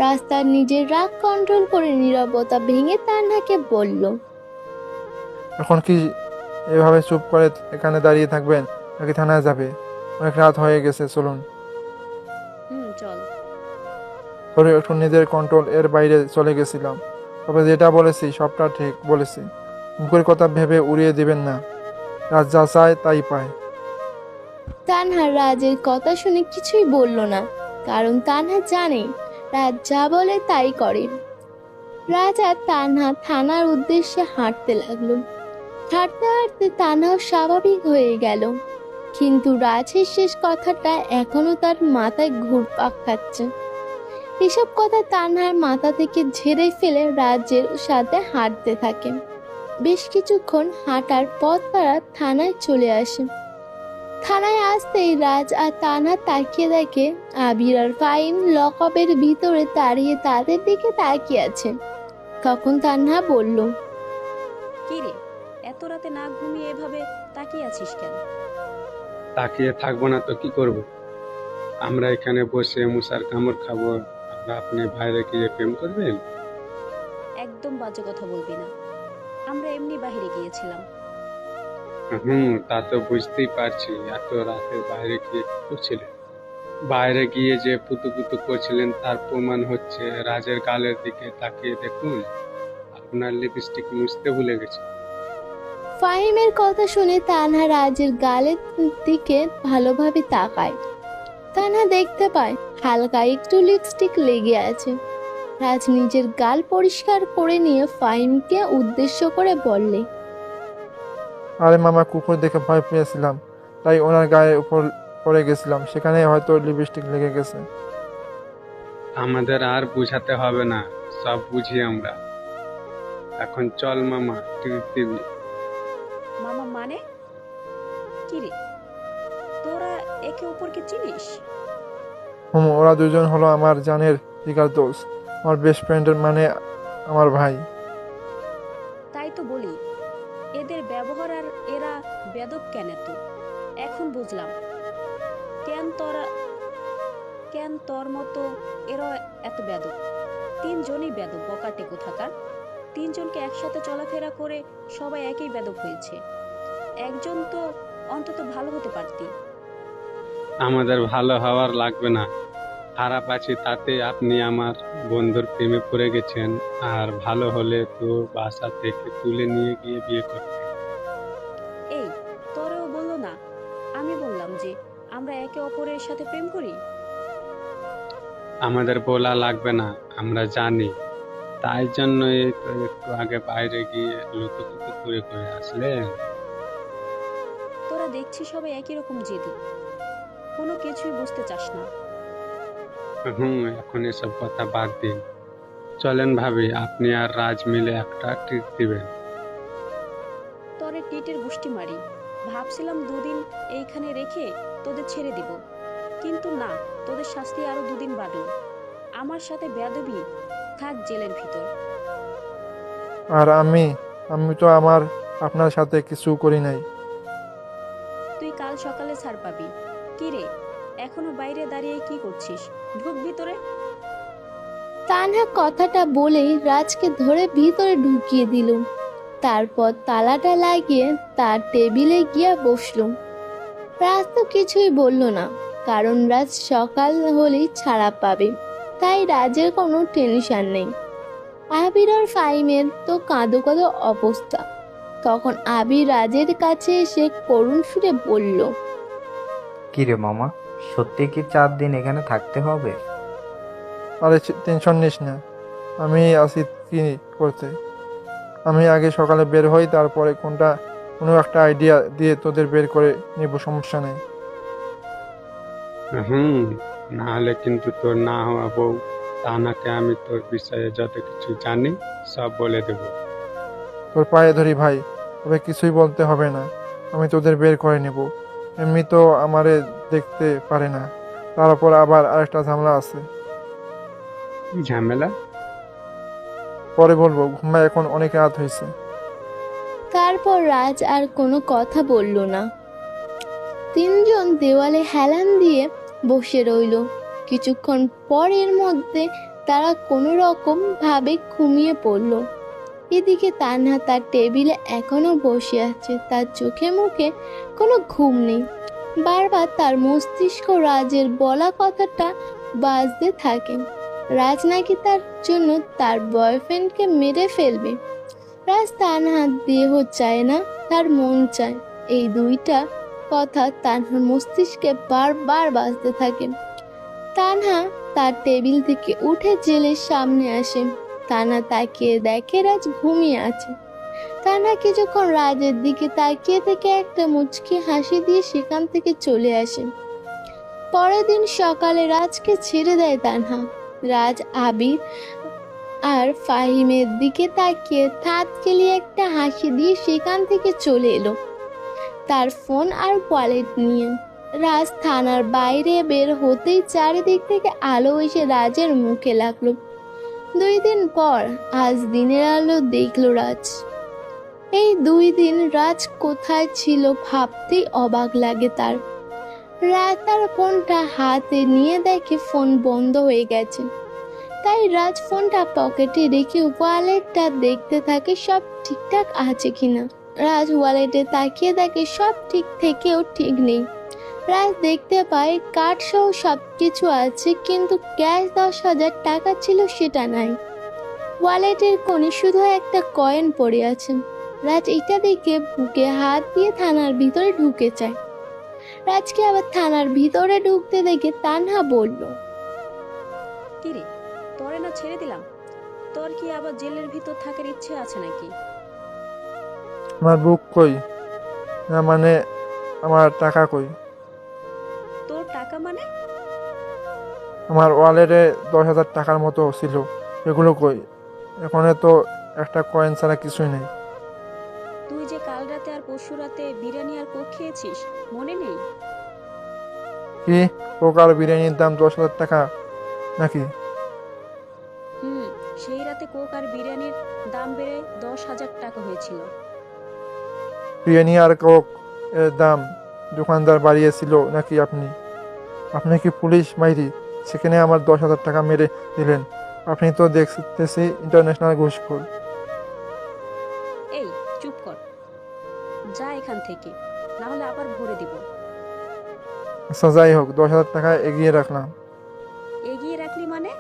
রাস্তার নিজের রাগ কন্ট্রোল করে নীরবতা ভেঙে তান্নাকে বলল, এখন কি এভাবে চুপ করে এখানে দাঁড়িয়ে থাকবেন, নাকি থানায় যাবে? অনেক রাত হয়ে গেছে, চলুন। চল। ধরে একটু নিজের কন্ট্রোল এর বাইরে চলে গেছিলাম, তবে যেটা বলেছি সবটা ঠিক বলেছি। মুখের কথা ভেবে উড়িয়ে দিবেন না, রাত যা চায় তাই পায়। তানহা রাজের কথা শুনে কিছুই বলল না, কারণ তানহা জানে রাজ যা বলে তাই করে। রাজ আর তানহা থানার উদ্দেশ্যে হাঁটতে লাগলো। হাঁটতে হাঁটতে তানহাও স্বাভাবিক হয়ে গেল, কিন্তু রাজের শেষ কথাটা এখনো তার মাথায় ঘুরপাক খাচ্ছে। এসব কথা তানহার মাথা থেকে ঝেড়ে ফেলে রাজের সাথে হাঁটতে থাকে। বেশ কিছুক্ষণ হাঁটার পর তারা থানায় চলে আসে। থানায় আসতেই রাজ আর তানহা তাকিয়ে দেখে আবির আর ফাইন লকআপের ভিতরে দাঁড়িয়ে তাদের দিকে তাকিয়ে আছে। তখন তানহা বলল, কি রে, এত রাতে না ঘুমিয়ে এভাবে তাকিয়ে আছিস কেন? তাকিয়ে থাকবো না তো কি করব? আমরা এখানে বসে মশার কামড় খাবো, আর আপনি বাইরে গিয়ে প্রেম করবেন? একদম বাজে কথা বলবি না, আমরা এমনি বাইরে গিয়েছিলাম। তা তো বুঝতেই পারছি। এত রাতে বাইরে গিয়ে কি করছিলেন? বাইরে গিয়ে যে পুতু করছিলেন তার প্রমাণ হচ্ছে রাজের গালের দিকে তাকিয়ে দেখুন, আপনার লিপস্টিক মুছতে ভুলে গেছে। ফাহিমের কথা শুনে তানহা রাজের গালের দিকে ভালোভাবে তাকায়। তানহা দেখতে পায় হালকা একটু লিপস্টিক লেগে আছে। রাজ নিজের গাল পরিষ্কার করে নিয়ে ফাহিমকে উদ্দেশ্য করে বললে, আরে মামা, কুকুর দেখে ভয় পেয়েছিলাম, তাই ওনার গায়ে উপর পড়ে গেছিলাম, সেখানে হয়তো লিপস্টিক লেগে গেছে। আমাদের আর বুঝাতে হবে না, সব বুঝি আমরা। এখন চল মামা, ট্রিট দিবি। মামা মানে? কি রে, তোরা একে অপরকে চিনিস? ওরা দুজন হলো আমার জানের জিগার দোস্ত, আমার বেস্ট ফ্রেন্ডের মানে আমার ভাই। তাই তো বলি, এদের ব্যবহার আর এরা বেদব কেন এত? এখন বুঝলাম কেন তোর মতো এরা এত বেদব। তিনজনই বেদব, বকাটে কোথাকার। তিনজনকে একসাথে চলাফেরা করে সবাই একই বেদব হয়েছে। একজন তো অন্তত ভালো হতে পারতি। আমাদের ভালো হওয়ার লাগবে না, খারাপ আছি তাতে আপনি আমার বন্ধুর প্রেমে পড়ে গেছেন, আর ভালো হলে তো বাসা থেকে তুলে নিয়ে গিয়ে বিয়ে করতেন। এই, তোরেও বললো না? আমি বললাম যে আমরা একে অপরের সাথে প্রেম করি। আমাদের বলা লাগবে না, আমরা জানি। তাই জন্যই তো একটু আগে বাইরে গিয়ে লুতুপুতু করে আসলেন। তোরা দেখছি সবাই একই রকম জেদি, কোনো কিছুই বুঝতে চাস না। এখন এসব কথা বাদ দিন। চলেন ভাবি, আপনি আর রাজ মিলে একটা ট্রিট দিবেন। তোরে টিটের গুষ্টি মারি। ভাবছিলাম দুদিন এইখানে রেখে তোদের ছেড়ে দিব, কিন্তু না, তোদের শাস্তি আরো দুদিন বাড়লো। আমার সাথে বেয়াদবি, থাক জেলের ভিতর। আর আমি তো আপনার সাথে কিছু করি নাই। তুই কাল সকালে ছাড় পাবি। কি রে, এখনো বাইরে দাঁড়িয়ে কি করছিস? ঢুক ভিতরে। তানহা কথাটা বলেই রাজকে ধরে ভিতরে ঢুকিয়ে দিল। তারপর তালাটা লাগিয়ে তার টেবিলে গিয়ে বসলো। রাজ তো কিছুই বলল না, কারণ রাজ সকাল হলেই ছাড়া পাবে, তাই রাজের কোনো টেনশন নেই। আবির আর ফাহিমের তো কাঁদো কাঁদো অবস্থা। তখন আবির রাজের কাছে এসে করুণ সুরে বলল, কি রে মামা, সত্যি কি 4 দিন এখানে থাকতে হবে? আরে টেনশন নিস না, আমি আছি কি করতে। আমি আগে সকালে বের হই, তারপরে কোনো একটা আইডিয়া দিয়ে তোদের বের করে নিব, সমস্যা নেই। না হলে কিন্তু তোর না হওয়া বউ তানাকে আমি তোর বিষয়ে যত কিছু জানি সব বলে দেব। তোর পায়ে ধরি ভাই, তবে কিছুই বলতে হবে না, আমি তোদের বের করে নেব। এমনি তো আমারে দেখতে পারে না, তার উপর আবার আরেকটা ঝামেলা আছে। কি ঝামেলা? পরে বলবো, ঘুমায়, এখন অনেক রাত হয়েছে। তারপর রাজ আর কোনো কথা বলল না। তিনজন দেওয়ালে হেলান দিয়ে বসে রইল। কিছুক্ষণ পরের মধ্যে তারা কোনো রকম ভাবে ঘুমিয়ে পড়ল। এদিকে তানহা তার টেবিলে এখনো বসে আছে, তার চোখে মুখে কোনো ঘুম নেই। বারবার তার মস্তিষ্ক রাজের বলা কথাটা বাজতে থাকে। রাজ নাকি তার জন্য তার বয়ফ্রেন্ডকে মেরে ফেলবে। রাজ তানহার দেহ চায় না, তার মন চায়। এই দুইটা কথা তানহার মস্তিষ্কে বারবার বাজতে থাকে। তানহা তার টেবিল থেকে উঠে জেলের সামনে আসে। তানহা তাকিয়ে দেখে রাজ ঘুমিয়ে আছে। তানহা কিছুক্ষণ রাজের দিকে তাকিয়ে থেকে একটা মুচকি হাসি দিয়ে সেখান থেকে চলে আসে। পরের দিন সকালে রাজকে ছেড়ে দেয় তানহা। রাজ আবির আর ফাহিমের দিকে তাকিয়ে থাত কেলিয়ে একটা হাসি দিয়ে সেখান থেকে চলে এলো, তার ফোন আর ওয়ালেট নিয়ে। রাজ থানার বাইরে বের হতেই চারিদিক থেকে আলো এসে রাজের মুখে লাগলো। 2 দিন পর আজ দিনের আলো দেখলো রাজ। এই 2 দিন রাজ কোথায় ছিল ভাবতেই অবাক লাগে তার। রাজ তার ফোনটা হাতে নিয়ে দেখে ফোন বন্ধ হয়ে গেছে। তাই রাজ ফোনটা পকেটে রেখে ওয়ালেটটা দেখতে থাকে সব ঠিকঠাক আছে কিনা। রাজ ওয়ালেটে তাকিয়ে দেখে সব ঠিক থেকেও ঠিক নেই। রাজ দেখতে পায় কার্ড সহ সব কিছু আছে, কিন্তু ক্যাশ 10,000 টাকা ছিল সেটা নাই। ওয়ালেটের কোণে শুধু একটা কয়েন পড়ে আছে। রাজ এটা দেখে বুকে হাত দিয়ে থানার ভিতরে ঢুকে যায়। রাজকে আবার থানার ভিতরে ঢুকতে দেখে তানহা বলল, কিরে, তোরে না ছেড়ে দিলাম? তোর কি আবার জেলের ভিতর থাকার ইচ্ছে আছে নাকি? আমার বুক কই? না মানে আমার টাকা কই? তোর টাকা মানে? আমার ওয়ালেটে 10,000 টাকার মতো ছিল, এগুলো কই? এখানে তো একটা কয়েন ছাড়া কিছুই নেই। তুই যে কাল রাতে আর পরশু রাতে বিরিয়ানি আর কোক খেয়েছিস, মনে নেই? কি, কোক আর বিরিয়ানির দাম 10,000 টাকা নাকি? সেই রাতে কোক আর বিরিয়ানির দাম বেড়ে 10,000 টাকা হয়েছিল। বিরিয়ানি আর কোক এর দাম দোকানদার বাড়িয়েছিল নাকি আপনি? আপনি কি পুলিশ মাইরি? সেখানে আমার 10,000 টাকা মেরে দিলেন। আপনি তো দেখতেছি ইন্টারন্যাশনাল ঘুষখোর। এই চুপ কর, যা এখান থেকে, না হলে আবার ভরে দিব। আচ্ছা যাই হোক, 10,000 টাকা এগিয়ে রাখলাম। এগিয়ে রাখলি মানে?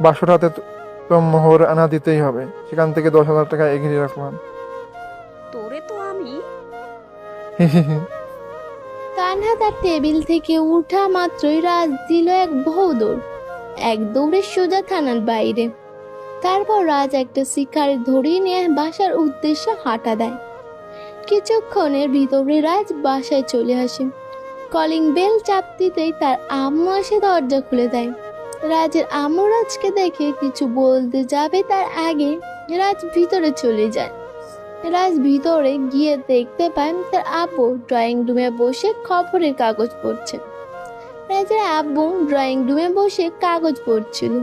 বাসরাতে তো মোহর আনা দিতেই হবে, সেখান থেকে 10,000 টাকা এগিয়ে রাখলাম। তোরে তো আমি। তানহা তার টেবিল থেকে উঠা মাত্রই রাজ দিল এক ভৌদৌড়। এক দৌড়ে সোজা থানার বাইরে। তারপর রাজ একটা শিকারে ধরিয়ে নিয়ে বাসার উদ্দেশ্যে হাঁটা দেয়। কিছুক্ষণের ভিতরে রাজ বাসায় চলে আসে। কলিং বেল চাপ দিতেই তার আম্মু এসে দরজা খুলে দেয়। রাজের আম্মু রাজকে দেখে কিছু বলতে যাবে তার আগে রাজ ভিতরে চলে যায়। রাজ ভিতরে গিয়ে দেখতে পায় তার আব্বু ড্রয়িং রুমে বসে খবরের কাগজ পড়ছে। রাজের আব্বু ড্রয়িং রুমে বসে কাগজ পড়ছিল।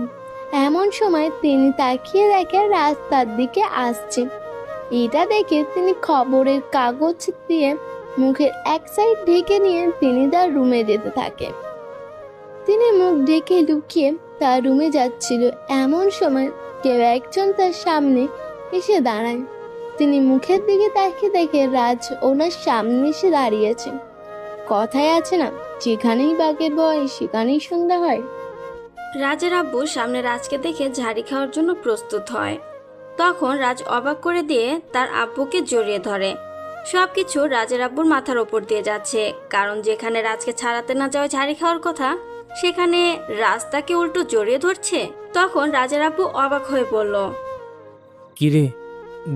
এমন সময় তিনি তাকিয়ে দেখে রাজ তার দিকে আসছে। এটা দেখে তিনি খবরের কাগজ দিয়ে মুখের এক সাইড ঢেকে নিয়ে তিনি তার রুমে যেতে থাকে। তিনি মুখ ঢেকে লুকিয়ে তার রুমে যাচ্ছিল। এমন সময় কেউ একজন তার সামনে এসে দাঁড়ায়। তিনি মুখের দিকে তাকিয়ে দেখে রাজ ওনার সামনে এসে দাঁড়িয়েছে। কথায় আছে না, যেখানেই বাঘের ভয় সেখানেই সন্ধ্যা হয়। রাজের আব্বু সামনে রাজকে দেখে ঝাড়ি খাওয়ার জন্য প্রস্তুত হয়। তখন রাজ অবাক করে দিয়ে তার আব্বুকে জড়িয়ে ধরে। সবকিছু রাজের আব্বুর মাথার ওপর দিয়ে যাচ্ছে, কারণ যেখানে রাজকে ছাড়াতে না যাওয়া ঝাড়ি খাওয়ার কথা সেখানে রাজ তাকে উল্টো জড়িয়ে ধরছে। তখন রাজের আব্বু অবাক হয়ে বলল, কিরে,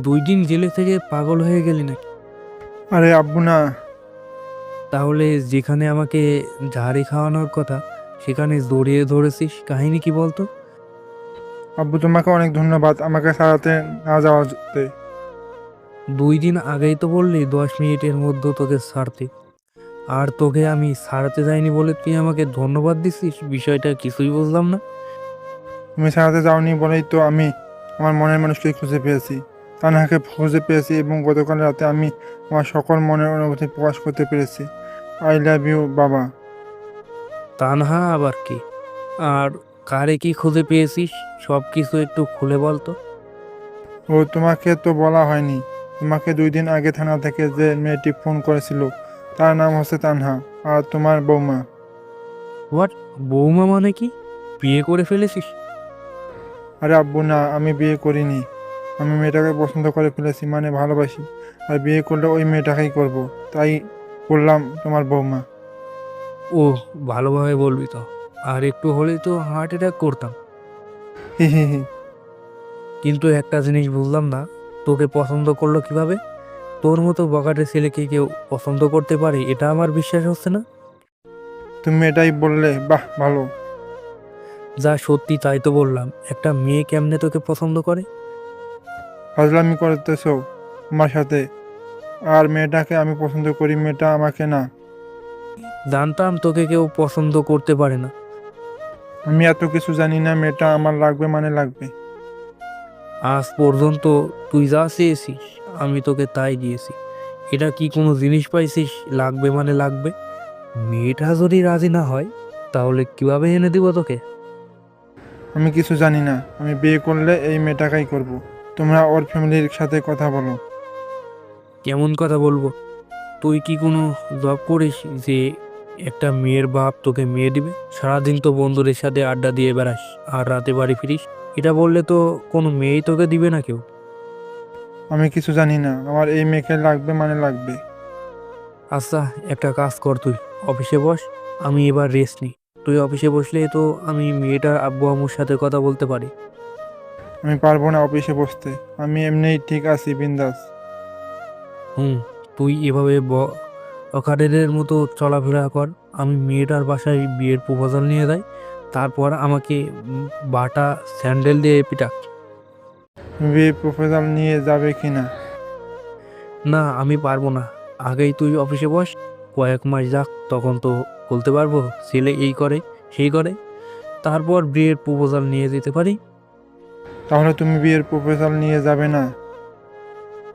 2 দিন জেলে থেকে পাগল হয়ে গেলি নাকি? আরে আব্বু না, তাহলে যেখানে আমাকে ঝাড়ি খাওয়ানোর কথা সেখানে জড়িয়ে ধরেছিস, কাহিনী কি বলতো? আব্বু তোমাকে অনেক ধন্যবাদ আমাকে ছাড়াতে না যাওয়াতে। 2 দিন আগেই তো বললি 10 মিনিটের মধ্যে তোকে ছাড়তে, আর তোকে আমি ছাড়াতে যাইনি বলে তুই আমাকে ধন্যবাদ দিছিস? বিষয়টা কিছুই বুঝলাম না। তুমি ছাড়াতে যাওনি বলেই তো আমি আমার মনের মানুষকে খুঁজে পেয়েছি, তানহাকে খুঁজে পেয়েছি, এবং গতকাল রাতে আমি আমার সকল মনের অনুভূতি প্রকাশ করতে পেরেছি। আই লাভ ইউ বাবা। তানহা আবার কি? আর কারে কি খুঁজে পেয়েছিস? সব কিছু একটু খুলে বলতো। ও তোমাকে তো বলা হয়নি। তোমাকে 2 দিন আগে থানা থেকে যে মেয়েটি ফোন করেছিল তার নাম হচ্ছে তানহা, আর তোমার বৌমা। হোয়াট? বৌমা মানে কি? বিয়ে করে ফেলেছিস? আরে আব্বু না, আমি বিয়ে করিনি। আমি মেয়েটাকে পছন্দ করে ফেলেছি, মানে ভালোবাসি। আর বিয়ে করলে ওই মেয়েটাকেই করব, তাই বললাম তোমার বৌমা। ও, ভালোভাবে বলবি তো, আর একটু হলেই তো হার্ট অ্যাটাক করতাম। হি হি হি। কিন্তু একটা জিনিস বুঝলাম না, তোকে পছন্দ করলো কিভাবে? তোর মতো বখাটে ছেলেকে কেউ পছন্দ করতে পারে, এটা আমার বিশ্বাস হচ্ছে না। তুমি এটাই বললে, বাহ ভালো। যা সত্যি তাই তো বললাম। একটা মেয়ে কেমনে তোকে পছন্দ করে? ফাজলামি করতেছো আমার সাথে। আর মেয়েটাকে আমি পছন্দ করি, মেয়েটা আমাকে না। জানতাম তোকে কেউ পছন্দ করতে পারে না। আমি এত কিছু জানি না, মেয়েটা আমার লাগবে মানে লাগবে। আজ পর্যন্ত তুই যা চেয়েছিস আমি তোকে তাই দিয়েছি। এটা কি কোনো জিনিস পাইছিস লাগবে মানে লাগবে? মেয়েটা যদি রাজি না হয় তাহলে কিভাবে এনে দিব তোকে? আমি কিছু জানি না। আমি বিয়ে করলে এই মেয়েটাকেই করব। তোমরা ওর ফ্যামিলির সাথে কথা বলো। কেমন কথা বলবো? তুই কি কোনো জব করিস যে একটা মেয়ের বাপ তোকে মেয়ে দিবে? সারাদিন তো বন্ধুদের সাথে আড্ডা দিয়ে বেড়াস আর রাতে বাড়ি ফিরিস। এটা বললে তো কোনো মেয়েই তোকে দিবে না কেউ। আমি কিছু জানি না, আমার এই মেয়েকে লাগবে মানে লাগবে। আচ্ছা, একটা কাজ কর, তুই অফিসে বস, আমি এবার রেস্ট নিই। তুই অফিসে বসলে তো আমি মেয়েটার আব্বু আম্মুর সাথে কথা বলতে পারি। আমি পারবো না অফিসে বসতে, আমি এমনিই ঠিক আছি, বিন্দাস। তুই এভাবে অকাডের মতো চলাফেরা কর। আমি মেয়েটার বাসায় বিয়ের প্রপোজাল নিয়ে যাই, তারপর আমাকে বাটা স্যান্ডেল দিয়ে পিটাক। বিয়ে প্রপোজাল নিয়ে যাবে কি না? না, আমি পারবো না। আগেই তুই অফিসে বস, কয়েক মাস যাক, তখন তো বলতে পারবো ছেলে এই করে সেই করে, তারপর বিয়ের প্রপোজাল নিয়ে যেতে পারি। তাহলে তুমি বিয়ের প্রপোজাল নিয়ে যাবে না?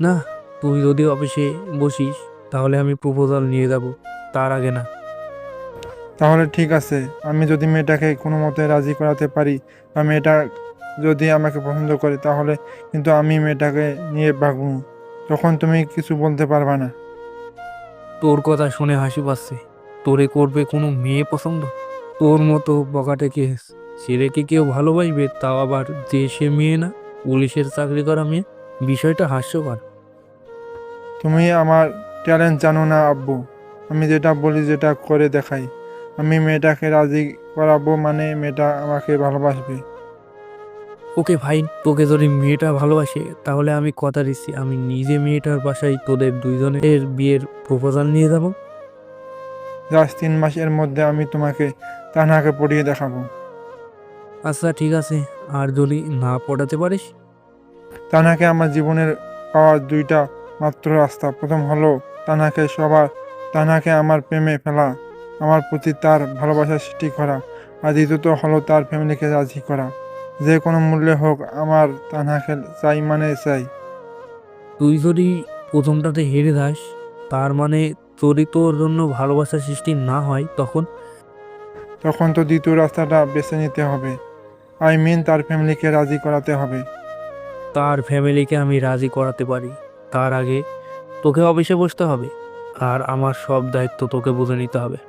না, তুই যদি অফিসে বসিস তাহলে আমি প্রপোজাল নিয়ে যাব, তার আগে না। তাহলে ঠিক আছে, আমি যদি মেয়েটাকে কোনো মতে রাজি করাতে পারি বা মেয়েটা যদি আমাকে পছন্দ করে, তাহলে কিন্তু আমি মেয়েটাকে নিয়ে ভাগবো। তখন তুমি কিছু বলতে পারবা না। তোর কথা শুনে হাসি পাচ্ছে। তোরে করবে কোনো মেয়ে পছন্দ? তোর মতো বকাটেকে ছেলেকে কেউ ভালোবাসবে, তাও আবার যে সে মেয়ে না, পুলিশের চাকরি করা মেয়ে? বিষয়টা হাস্যকর। তুমি আমার ট্যালেন্ট জানো না আব্বু। আমি যেটা বলি, যেটা করে দেখাই। আমি মেয়েটাকে রাজি করাবো মানে মেয়েটা আমাকে ভালোবাসবে। ওকে ভাই, তোকে যদি মেয়েটা ভালোবাসে তাহলে আমি কথা দিচ্ছি, আমি নিজে মেয়েটার বাসায় তোদের 2 জনের বিয়ের প্রপোজাল নিয়ে যাব। জাস্ট 3 মাস, এর মধ্যে আমি তোমাকে তানহাকে পড়িয়ে দেখাবো। আচ্ছা ঠিক আছে, আর যদি না পড়াতে পারিস? তানহাকে আমার জীবনের পাওয়ার 2টা মাত্র রাস্তা। প্রথম হলো তানহাকে আমার প্রেমে ফেলা, আমার প্রতি তার ভালোবাসা সৃষ্টি করা, আর দ্বিতীয়ত হলো তার ফ্যামিলিকে রাজি করা। যে কোনো মূল্যে হোক আমার তানহাকে চাই, মানে চাই। তুই যদি প্রথমটাতে হেরে যাস, তার মানে তোরই তোর জন্য ভালোবাসা সৃষ্টি না হয়, তখন তো দ্বিতীয় রাস্তাটা বেছে নিতে হবে। আই মিন তার ফ্যামিলিকে রাজি করাতে হবে। তার ফ্যামিলিকে আমি রাজি করাতে পারি। তার আগে তোকে অফিসে বসতে হবে, আর আমার সব দায়িত্ব তোকে বুঝে নিতে হবে।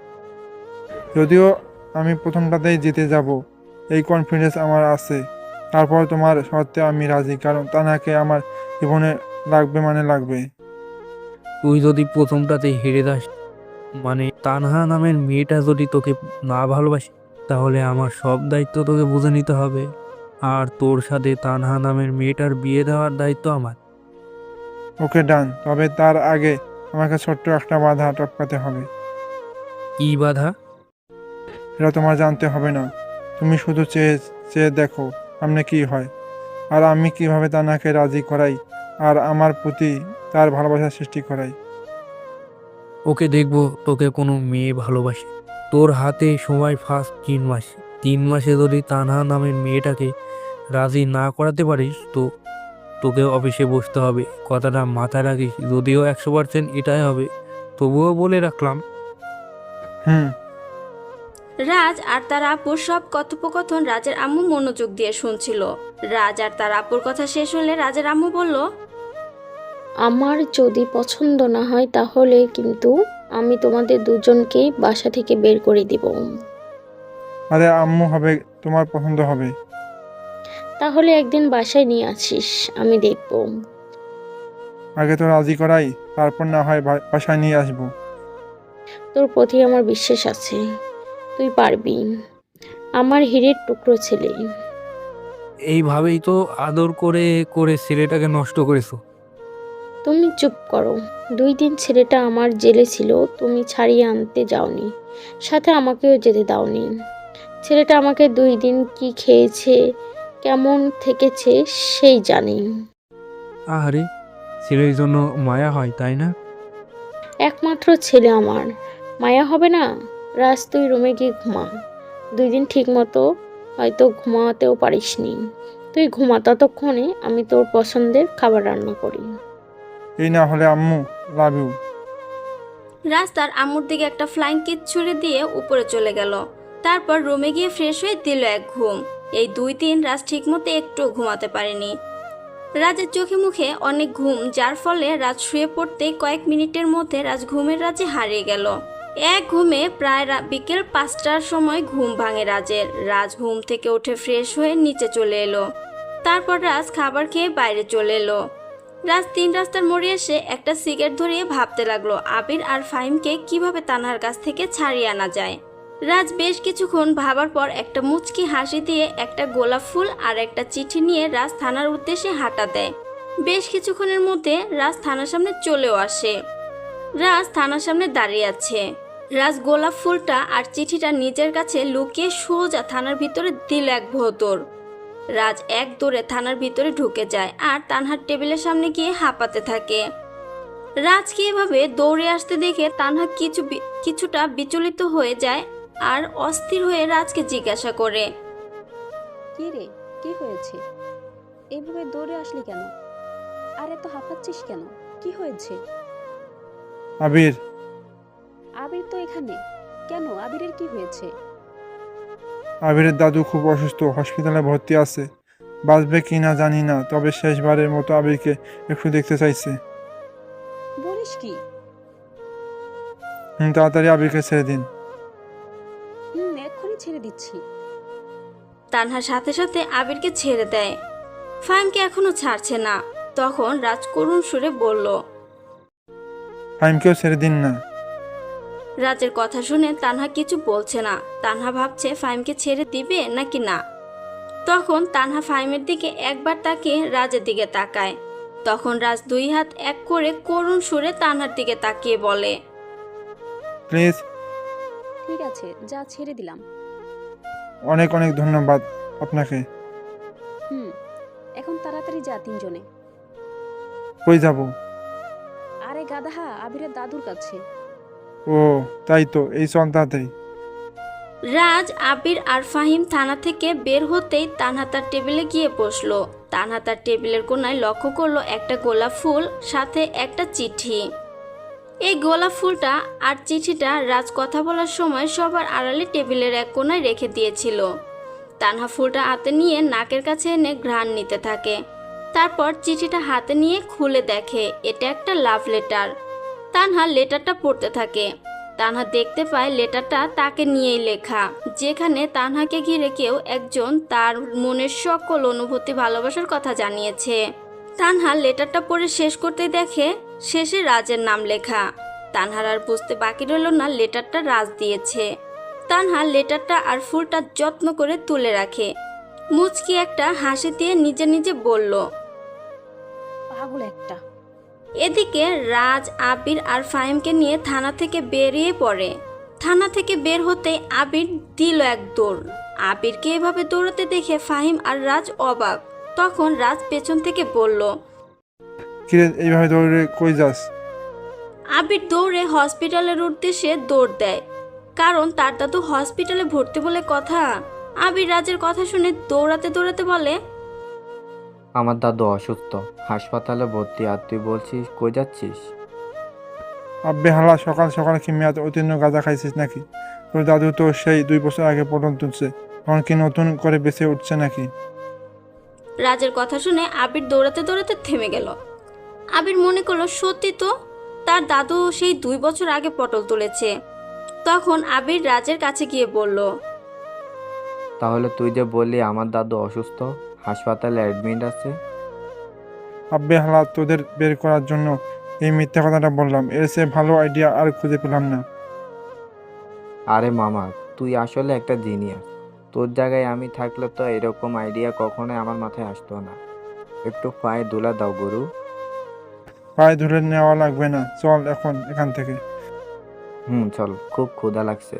যদিও আমি প্রথমটাতেই জিতে যাব, এই কনফিডেন্স আমার আছে। তারপর তোমার শর্তে আমি রাজি, কারণ তানহাকে আমার জীবনে লাগবে, মানে লাগবে। তুই যদি প্রথমটাতে হেরে যাস, মানে তানহা নামের মেয়েটা যদি তোকে না ভালোবাসে, তাহলে আমার সব দায়িত্ব তোকে বুঝে নিতে হবে, আর তোর সাথে তানহা নামের মেয়েটার বিয়ে দেওয়ার দায়িত্ব আমার। ওকে ডান, তবে তার আগে আমাকে ছোট্ট একটা বাধা টপকাতে হবে। কি বাধা? এটা তোমার জানতে হবে না, তুমি শুধু চেয়ে চেয়ে দেখো সামনে কি হয়, আর আমি কিভাবে তানহাকে রাজি করাই আর আমার প্রতি তার ভালোবাসা সৃষ্টি করাই। ওকে দেখবো তোকে কোনো মেয়ে ভালোবাসে। তোর হাতে সময় ফার্স্ট 3 মাস। 3 মাসে যদি তানহা নামের মেয়েটাকে রাজি না করাতে পারিস, তো তোকে অফিসে বসতে হবে। কথাটা মাথায় রাখিস, যদিও 100% এটাই হবে, তবুও বলে রাখলাম। হুম। রাজ আর তার আপুর সব কথোপকথন রাজের আম্মু মনোযোগ দিয়ে শুনছিল। রাজ আর তার আপুর কথা শেষ হলে রাজের আম্মু বলল, আমার যদি পছন্দ না হয় তাহলে কিন্তু আমি তোমাদের দুজনকেই বাসা থেকে বের করে দিব। আরে আম্মু হবে, তোমার পছন্দ হবে। তাহলে একদিন বাসায় নিয়ে আসিস, আমি দেখব। আগে তো রাজি করাই, তারপর না হয় বাসায় নিয়ে আসবো। তোর প্রতি আমার বিশ্বাস আছে, তুই পারবি, আমার হীরের টুকরো ছেলে। এইভাবেই তো আদর করে করে ছেলেটাকে নষ্ট করেছো। তুমি চুপ করো। 2 দিন ছেলেটা আমার জেলে ছিল, তুমি ছাড়িয়ে আনতে যাওনি, সাথে আমাকেও যেতে দাওনি। ছেলেটা আমাকে 2 দিন কি খেয়েছে, কেমন থেকেছে সেই জানে। আহারে, ছেলের জন্য মায়া হয়, তাই না? একমাত্র ছেলে আমার, মায়া হবে না? রাজ, তুই রুমে গিয়ে ঘুমা। 2 দিন ঠিক মতো হয়তো ঘুমাতেও পারিসনি। তুই ঘুমা, ততক্ষণে আমি তোর পছন্দের খাবার রান্না করি। এই না হলে আম্মু, লাভ ইউ। রাজ তার আম্মুর দিকে একটা ফ্লাইং কিস ছুড়ে দিয়ে উপরে চলে গেল। তারপর রুমে গিয়ে ফ্রেশ হয়ে দিল এক ঘুম। এই 2 দিন রাজ ঠিকমতো একটু ঘুমাতে পারেনি। রাজের চোখে মুখে অনেক ঘুম, যার ফলে রাজ শুয়ে পড়তে কয়েক মিনিটের মধ্যে রাজ ঘুমের রাজ্যে হারিয়ে গেল। এক ঘুমে প্রায় বিকেল 5টার সময় ঘুম ভাঙে রাজের। রাজ ঘুম থেকে উঠে ফ্রেশ হয়ে নিচে চলে এলো। তারপর রাজ খাবার খেয়ে বাইরে চলে এলো। রাজ 3 রাস্তার মোড়ে এসে একটা সিগারেট ধরিয়ে ভাবতে লাগলো আবির আর ফাহিমকে কিভাবে তানহার কাছ থেকে ছাড়িয়ে আনা যায়। রাজ বেশ কিছুক্ষণ ভাবার পর একটা মুচকি হাসি দিয়ে একটা গোলাপ ফুল আর একটা চিঠি নিয়ে রাজ থানার উদ্দেশ্যে হাঁটা দেয়। বেশ কিছুক্ষণের মধ্যে রাজ থানার সামনে চলেও আসে। রাজ থানার সামনে দাঁড়িয়ে আছে। রাজ গোলাপ ফুলটা আর চিঠিটা নিজের কাছে লুকিয়ে সোজা থানার ভিতরে দিল এক ভোঁতর। রাজ এক দৌড়ে থানার ভিতরে ঢুকে যায় আর তানহার টেবিলের সামনে গিয়ে হাঁপাতে থাকে। রাজকে এভাবে দৌড়ে আসতে দেখে তানহা কিছুটা বিচলিত হয়ে যায় আর অস্থির হয়ে রাজকে জিজ্ঞাসা করে, কি রে, কি হয়েছে? এইভাবে দৌড়ে আসলি কেন? আর এত হাঁপাচ্ছিস কেন? কি হয়েছে? আবির। আবির তো এখানে। কেন, আবিরের কি হয়েছে? আবিরের দাদু খুব অসুস্থ, হসপিটালে ভর্তি আছে। বাঁচবে কি না জানি না, তবে শেষবারের মতো আবিরকে একটু দেখতে চাইছে। বলিস কি? তাড়াতাড়ি আবিরকে ছেড়ে দিন। এক্ষুনি ছেড়ে দিচ্ছি। তানহার সাথে সাথে আবিরকে ছেড়ে দেয়। ফাহিমকে এখনো ছাড়ছে না। তখন রাজ করুণ সুরে বলল, ফাহিমকেও ছেড়ে দিন না। রাজের কথা শুনে তানহা কিছু বলছে না। তানহা ভাবছে ফাহিমকে ছেড়ে দিবে নাকি না। তখন তানহা ফাহিমের দিকে একবার তাকিয়ে রাজের দিকে তাকায়। তখন রাজ 2 হাত এক করে করুণ সুরে তানহার দিকে তাকিয়ে বলে, প্লিজ ঠিক আছে, যা ছেড়ে দিলাম। অনেক অনেক ধন্যবাদ আপনাকে। এখন তাড়াতাড়ি যা তিনজনে। কই যাব? আরে গাধা, আবিরের দাদুর কাছে। ও তাই তো, এই চল তাড়াতাড়ি। রাজ, আবির আর ফাহিম থানা থেকে বের হতেই তানহা তার টেবিলে গিয়ে বসলো। তানহা তার টেবিলের কোণায় লক্ষ্য করলো একটা গোলাপ ফুল, সাথে একটা চিঠি। এই গোলাপ ফুলটা আর চিঠিটা রাজ কথা বলার সময় সবার আড়ালে টেবিলের এক কোণায় রেখে দিয়েছিল। তানহা ফুলটা হাতে নিয়ে নাকের কাছে এনে ঘ্রাণ নিতে থাকে। তারপর চিঠিটা হাতে নিয়ে খুলে দেখে এটা একটা লাভ লেটার। তানহা লেটারটা পড়তে থাকে। তানহা দেখতে পায় লেটারটা তাকে নিয়েই লেখা, যেখানে তানহাকে ঘিরে কেউ একজন তার মনের সকল অনুভূতি ভালোবাসার কথা জানিয়েছে। তানহা লেটারটা পড়ে শেষ করতে দেখে শেষে রাজের নাম লেখা। তানহার আর বুঝতে বাকি রইল না লেটারটা রাজ দিয়েছে। তানহা লেটারটা আর ফুলটা যত্ন করে তুলে রাখে। মুচকি একটা হাসি দিয়ে নিজে নিজে বলল, পাগল একটা। এদিকে রাজ, আবির আর ফাহিমকে নিয়ে থানা থেকে বেরিয়ে পড়ে। থানা থেকে বের হতেই আবির দিল এক দৌড়। আবিরকে এভাবে দৌড়াতে দেখে ফাহিম আর রাজ অবাক। তখন রাজ পেছন থেকে বলল, কিরে এইভাবে দৌড়ে কই যাস? আবির দৌড়ে হসপিটালের উদ্দেশ্যে দৌড় দেয়, কারণ তার দাদু হসপিটালে ভর্তি বলে কথা। আবির রাজের কথা শুনে দৌড়াতে দৌড়াতে বলে, আমার দাদু অসুস্থ, হাসপাতালে ভর্তি। আর তুই বলছিস কই যাচ্ছিস? আব্বে হালা, সকাল সকাল কি মেয়াদ উত্তীর্ণ গাঁজা খাইছিস নাকি? তোর দাদু তো সেই 2 বছর আগে পটল তুলছে, এখন কি নতুন করে বেঁচে উঠছে নাকি? রাজের কথা শুনে আবির দৌড়াতে দৌড়াতে থেমে গেল। আবির মনে করলো সত্যি তো, তার দাদু সেই 2 বছর আগে পটল তুলেছে। তখন আবির রাজের কাছে গিয়ে বলল, তাহলে তুই যে বললি আমার দাদু অসুস্থ, হাসপাতালে অ্যাডমিট আছে। আব্বে হালা, তোদের বের করার জন্য এই মিথ্যা কথাটা বললাম। এর চেয়ে ভালো আইডিয়া আর খুঁজে পেলাম না। আরে মামা, তুই আসলে একটা জিনিয়াস। তোর জায়গায় আমি থাকলে তো এরকম আইডিয়া কখনোই আমার মাথায় আসতো না। একটু পায়ে দোলা দাও গুরু। পায়ে ধরে নেওয়া লাগবে না, চল এখন এখান থেকে। চল, খুব ক্ষুধা লাগছে।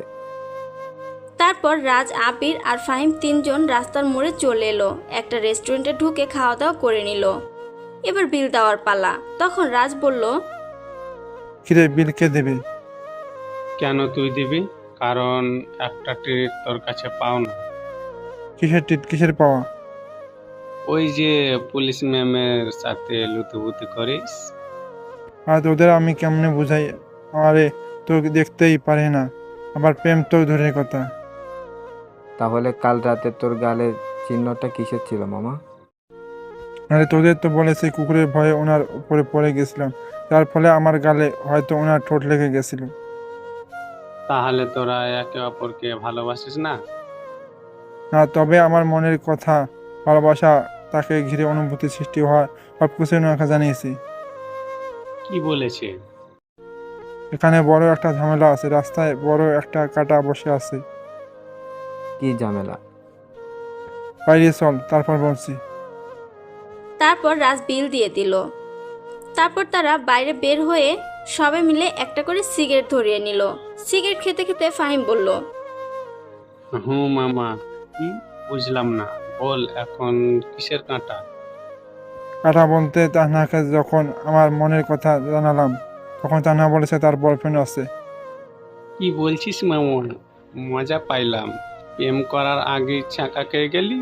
তারপর রাজ, আবির আর ফাহিম তিনজন রাস্তার মোড়ে চলে এলো। একটা রেস্টুরেন্টে ঢুকে খাওয়া দাওয়া করে নিল। এবার বিল দেওয়ার পালা। তখন রাজ বলল, কিরে, বিল কে দেবে? কেন তুই দিবি? কারণ একটা ট্রিট তোর কাছে পাও না। কিসের টিট, কিসের পাওয়া? ওই যে পুলিশ ম্যামের সাথে লুতুপুতি করিস। আর তোদের আমি কেমনে বুঝাই? আরে তো দেখতেই পারে না, আবার প্রেম তো দূরের কথা। তাহলে কাল রাতে তোর গালের চিহ্নটা কিসের ছিল মামা? আরে তোদের তো বলেছে কুকুরের ভয়ে ওনার উপরে পড়ে গেছিলাম, যার ফলে আমার গালে হয়তো ওনার ঠোঁট লেগে গেছিল। তাহলে তোরা একে অপরকে ভালোবাসিস না? না, তবে আমার মনের কথা, ভালোবাসা, তাকে ঘিরে অনুভূতি সৃষ্টি হওয়া সব কিছু ওনাকে জানিয়েছি। কি বলেছে? এখানে বড় একটা ঝামেলা আছে, রাস্তায় বড় একটা কাটা বসে আছে। কি ঝামেলা? বাইরে চল, তারপর বলছি। তারপর রাজ বিল দিয়ে দিল। তারপর তারা বাইরে বের হয়ে সবাই মিলে একটা করে সিগারেট ধরিয়ে নিল। সিগারেট খেতে খেতে ফাহিম বলল, মামা, কি বুঝলাম না, বল এখন কিসের কাঁটা? কাটা বলতে তাহনাকে যখন আমার মনের কথা জানালাম, তখন তাহনা বলেছে তার বয়ফ্রেন্ড আছে। কি বলছিস মামা? মজা পাইলাম। প্রেম করার আগে চাকা খেয়ে গেলি।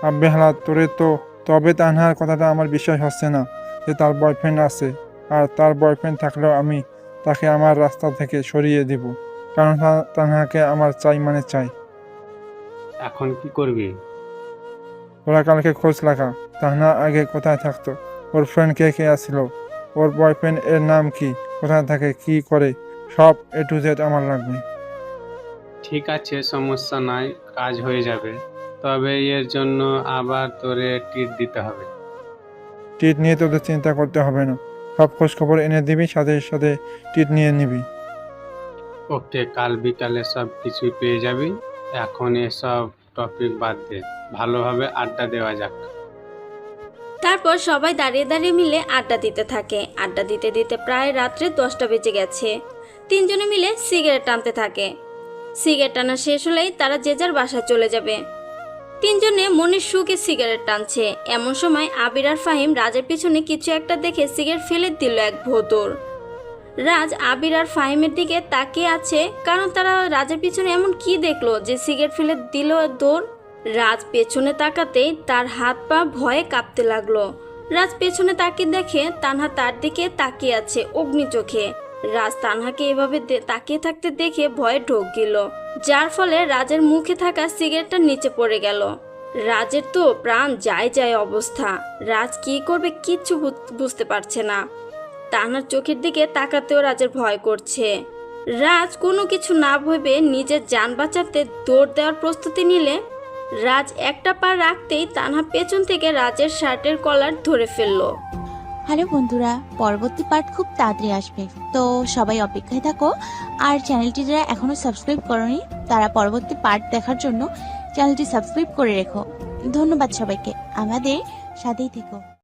আব্বে হালা, তোরে তো তবে তাহনার কথাটা আমার বিশ্বাস হচ্ছে না যে তার বয়ফ্রেন্ড আছে। আর তার বয়ফ্রেন্ড থাকলেও আমি তাকে আমার রাস্তা থেকে সরিয়ে দিব, কারণ তাহনাকে আমার চাই মানে চাই। এখন কি করবি? ওরা কালকে খোঁজ লাগা, তাহনা আগে কোথায় থাকতো, ওর ফ্রেন্ড কে কে আসছিল, ওর বয়ফ্রেন্ড এর নাম কি, কোথায় থাকে, কি করে, সব A to Z আমার লাগবে। ঠিক আছে, সমস্যা নাই, কাজ হয়ে যাবে। তবে এর জন্য আবার তোরে টিট দিতে হবে। টিট নিয়ে তোদের চিন্তা করতে হবে না, সব খোঁজ খবর এনে দিবি, সাথে সাথে টিট নিয়ে নিবি। ওকে, কাল বিকালে সব কিছুই পেয়ে যাবি। এখন এসব টপিক বাদ দে, ভালোভাবে আড্ডা দেওয়া যাক। তারপর সবাই দাঁড়িয়ে দাঁড়িয়ে মিলে আড্ডা দিতে থাকে। আড্ডা দিতে দিতে প্রায় রাত্রে 10টা বেজে গেছে। তিনজনে মিলে সিগারেট টানতে থাকে। সিগারেট টানা শেষ হলেই তারা যে যার বাসায় চলে যাবে। তিনজনে মনের সুখে সিগারেট টানছে। এমন সময় আবির আর ফাহিম রাজের পিছনে কিছু একটা দেখে সিগারেট ফেলে দিল এক ভোঁদড়। রাজ আবির আর ফাহিমের দিকে তাকিয়ে আছে, কারণ তারা রাজের পিছনে এমন কি দেখলো যে সিগারেট ফেলে দিল দৌড়। রাজ পেছনে তাকাতেই তার হাত পা ভয়ে কাঁপতে লাগলো। রাজ পেছনে তাকিয়ে দেখে তানহা তার দিকে তাকিয়ে আছে অগ্নি চোখে। রাজ তানহাকে এভাবে তাকিয়ে থাকতে দেখে ভয়ে ঢোক গেল, যার ফলে রাজের মুখে থাকা সিগারেটটা নিচে পড়ে গেল। রাজের তো প্রাণ যায় যায় অবস্থা। রাজ কি করবে কিচ্ছু বুঝতে পারছে না। তানহার চোখের দিকে তাকাতেও রাজের ভয় করছে। রাজ কোনো কিছু না ভেবে নিজের যান বাঁচাতে দৌড় দেওয়ার প্রস্তুতি নিলে রাজ একটা পা রাখতেই তানহা পেছন থেকে রাজের শার্টের কলার ধরে ফেললো। হ্যালো বন্ধুরা, পরবর্তী পার্ট খুব তাড়াতাড়ি আসবে, তো সবাই অপেক্ষায় থাকো। আর চ্যানেলটি যারা এখনো সাবস্ক্রাইব করোনি তারা পরবর্তী পার্ট দেখার জন্য চ্যানেলটি সাবস্ক্রাইব করে রেখো। ধন্যবাদ সবাইকে, আমাদের সাথেই থেকো।